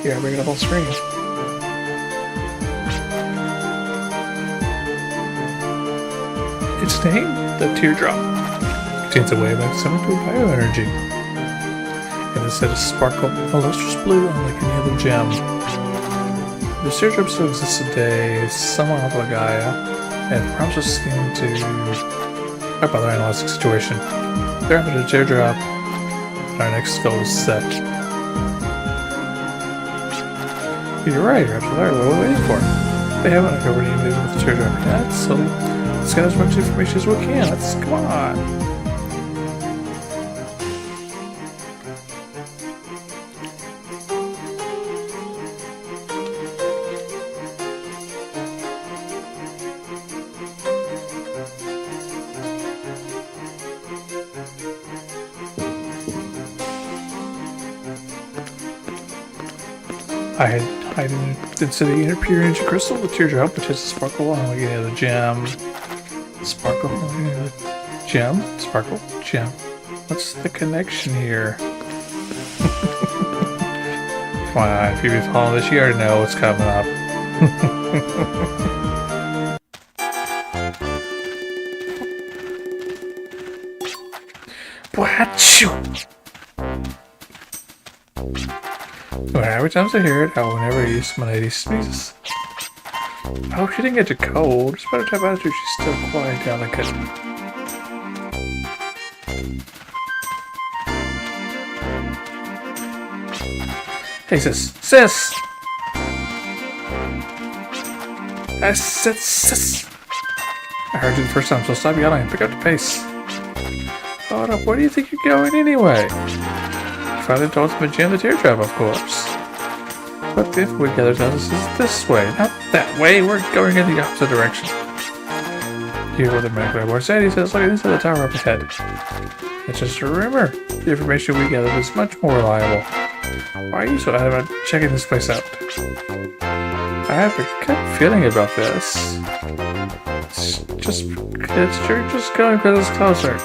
Here, I bring it up on screen. Its name, the Teardrop, contains a wavelength similar to bioenergy. And instead of sparkle, a lustrous blue unlike any other gem. The teardrop still exists today, it's somewhat off of Gaia, and perhaps was seen to help other analyze the situation. They're having a teardrop, and our next goal is set. You're right, you're absolutely right. What are we waiting for? They haven't uncovered any news with the teardrop yet, so let's get as much information as we can. Let's come on. I had into the pure energy crystal, the teardrop, which has a sparkle unlike any other gem. Sparkle unlike any other gem? Sparkle? Gem. What's the connection here? Come on, if you've been following this, you already know what's coming up. What? Every time I hear it, I will never use my lady sneezes. I hope she didn't get too cold. It's better to have attitude, she's still quite delicate. Hey sis! Sis! I said sis! I heard you the first time, so stop yelling and pick up the pace. Hold up, where do you think you're going anyway? Finally told the gem the teardrop, of course. But the info we gathered tells us is this way, not that way. We're going in the opposite direction. Here's what the medical report said. He says, look inside the tower up ahead. It's just a rumor. The information we gathered is much more reliable. Why are you so adamant about checking this place out? I have a good feeling about this. You're just going because it's closer.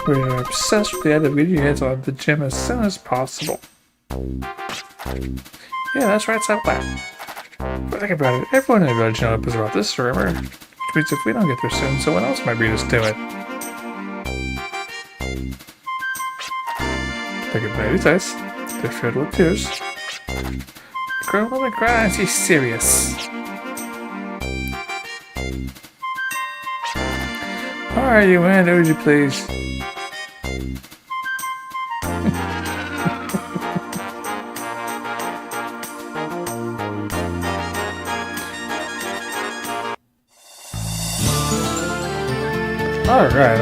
We're obsessed with the idea of getting your heads on the gym as soon as possible. Yeah, that's right, so bad. But think about it, everyone in the village knows about this, remember? Which means if we don't get there soon, someone else might beat us to it. Look at baby's eyes. They're filled with tears. The girl will be crying, she's serious. Alright, you win, would you please? Alright.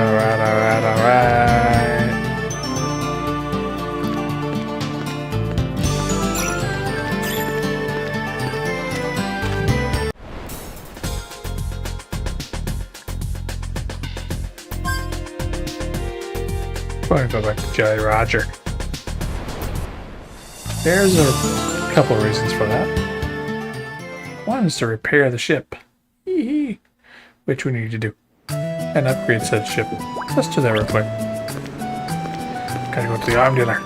Going to go back to Jolly Roger. There's a couple of reasons for that. One is to repair the ship, which we need to do, and upgrade said ship. Let's do that real quick. Gotta go to the arm dealer.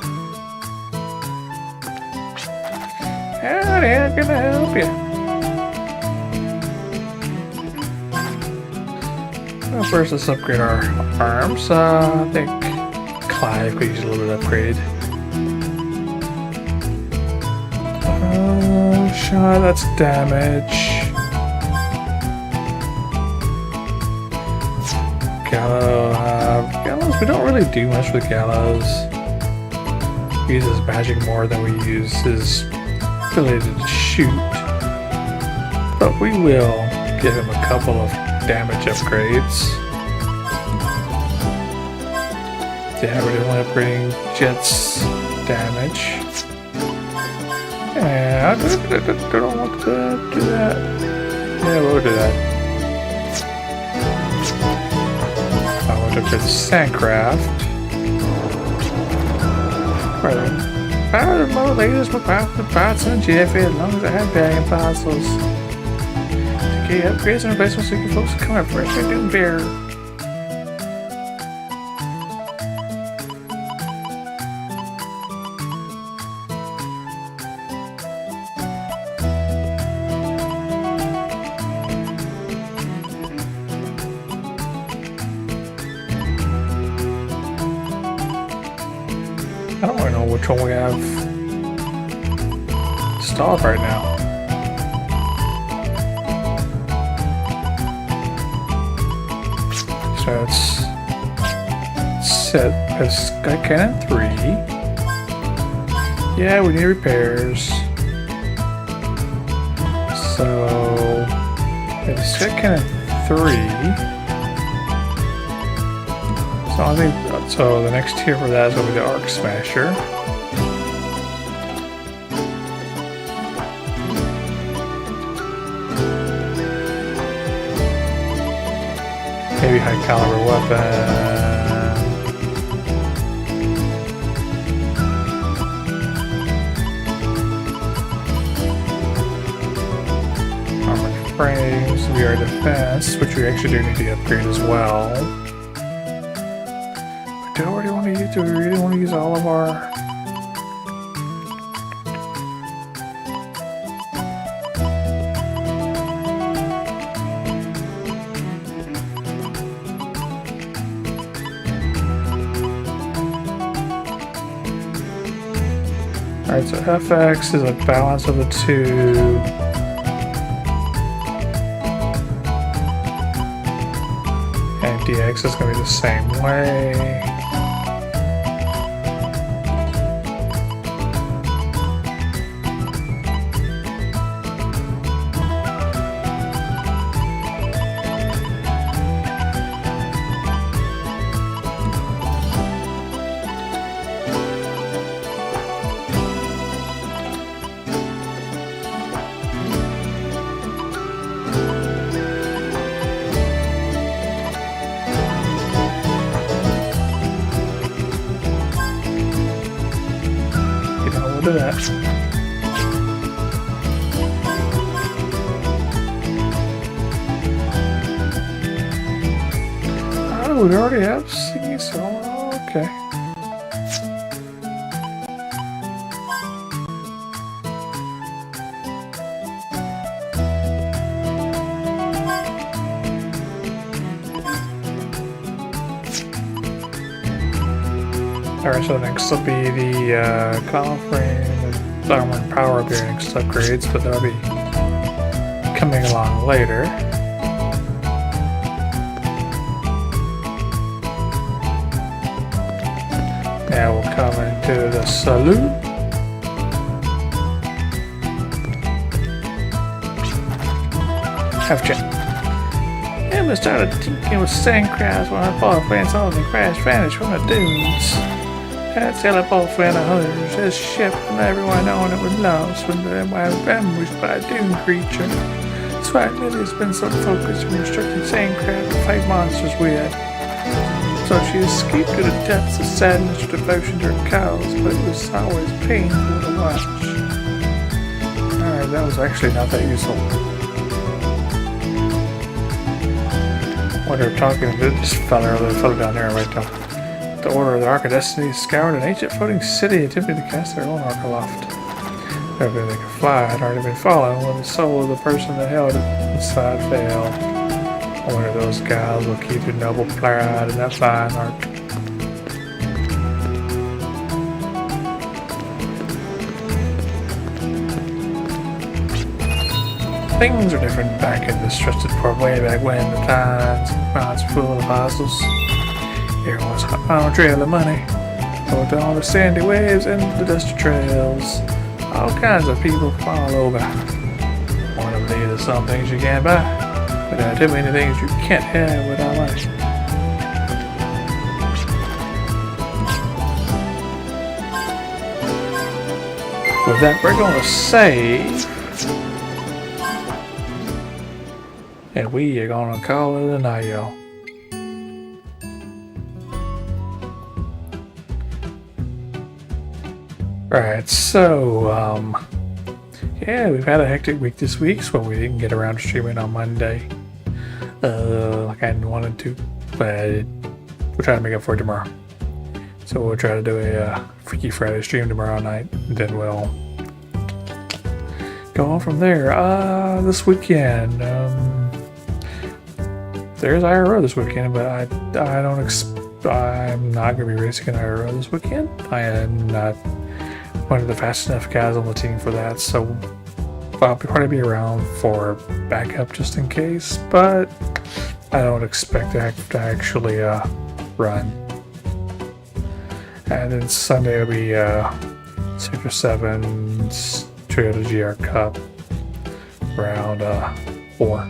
Howdy, how can I help you? Well, first, let's upgrade our arms. I think Clive could use a little bit of upgrade. Oh, sure, that's damage. Gallows, we don't really do much with Gallows. We use his magic more than we use his ability to shoot. But we will give him a couple of damage upgrades. Yeah, we're only upgrading Jet's damage. Yeah, I don't want to do that. Yeah, we'll do that. I want to upgrade the Sandcraft. Right. Power the more latest with powerful parts and Jiffy as long as I have bearing fossils. Okay, upgrades and replacements so you folks come up fresh and do beer. I don't really know which one we have stalled right now. So it's set as Sky Cannon 3. Yeah, we need repairs. So it's Sky Cannon 3. So I think so. The next tier for that is going to be the Arc Smasher. Maybe high caliber weapon. Armored frames, VR defense, which we actually do need to upgrade as well. Do we really want to use all of our... Alright, so FX is a balance of the two. And DX is going to be the same way. Do that. Oh, we already have seas. Oh, okay. Alright, so next will be the call frame and armor and power up here next upgrades, but that'll be coming along later. Now we'll come into the saloon. Have a chat. I started tinking with sand crabs when I fought friends on the crash vanished from the dunes. That's how I fought friend of hunters. This ship and everyone on it was lost when they were ambushed by a dune creature. That's why Lily has been so focused on restricting sand crab to fight monsters with. So she escaped to the depths of sadness or devotion to her cows, but it was always painful to watch. Alright, that was actually not that useful. What they're talking to this fellow down there right now. The Order of the Ark of Destiny scoured an ancient floating city, attempting to cast their own Ark aloft. Hoping they could fly had already been fallen when the soul of the person that held it inside failed. I wonder if those guys will keep their noble pride in that flying ark. Things are different back in this trusted port way back when the times were full of apostles. Everyone was on a trail of money, over to all the sandy waves and the dusty trails. All kinds of people from all over. Want to believe there's some things you can't buy, but there are too many things you can't have without money. With that, we're going to save. And we are gonna call it a night, y'all. Right, so, yeah, we've had a hectic week this week, so we didn't get around to streaming on Monday. Like I wanted to, but we'll try to make up for it tomorrow. So we'll try to do a Freaky Friday stream tomorrow night, and then we'll go on from there. This weekend, there's IRO this weekend, but I'm not going to be racing an IRO this weekend. I am not one of the fast enough guys on the team for that, so I'll probably be around for backup just in case, but I don't expect to actually run. And then Sunday will be Sector 7's Trilogy GR Cup round 4.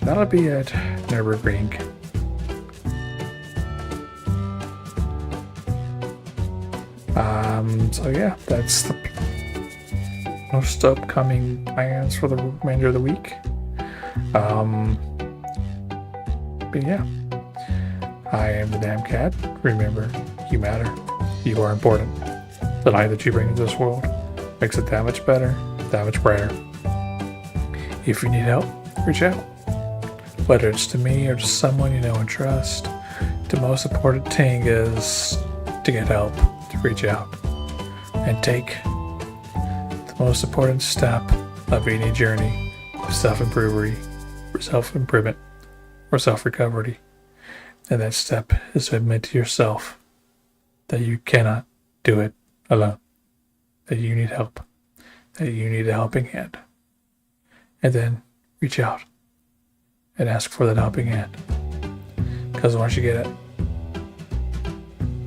That'll be at Nürburgring. So yeah, that's the most upcoming plans for the remainder of the week. But yeah, I am the Damn Cat. Remember, you matter. You are important. The light that you bring into this world makes it that much better, that much brighter. If you need help, reach out. Whether it's to me or to someone you know and trust, the most important thing is to get help, to reach out, and take the most important step of any journey of self-improvement or self-recovery. And that step is to admit to yourself that you cannot do it alone, that you need help, that you need a helping hand. And then reach out and ask for that helping hand. Because once you get it,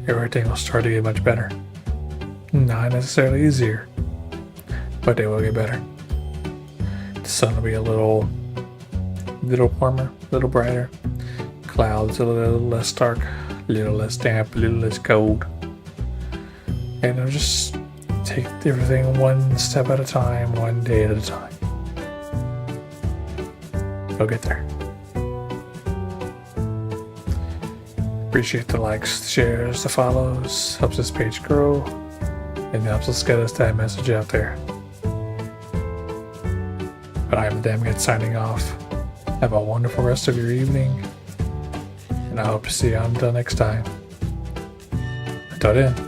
everything will start to get much better. Not necessarily easier, but they will get better. The sun will be a little warmer, a little brighter. Clouds a little less dark, a little less damp, a little less cold. And it'll just take everything one step at a time, one day at a time. We'll get there. Appreciate the likes, the shares, the follows. Helps this page grow and helps us get us that message out there. But I am the Damn Cat signing off. Have a wonderful rest of your evening. And and I hope to see you until next time. Until then.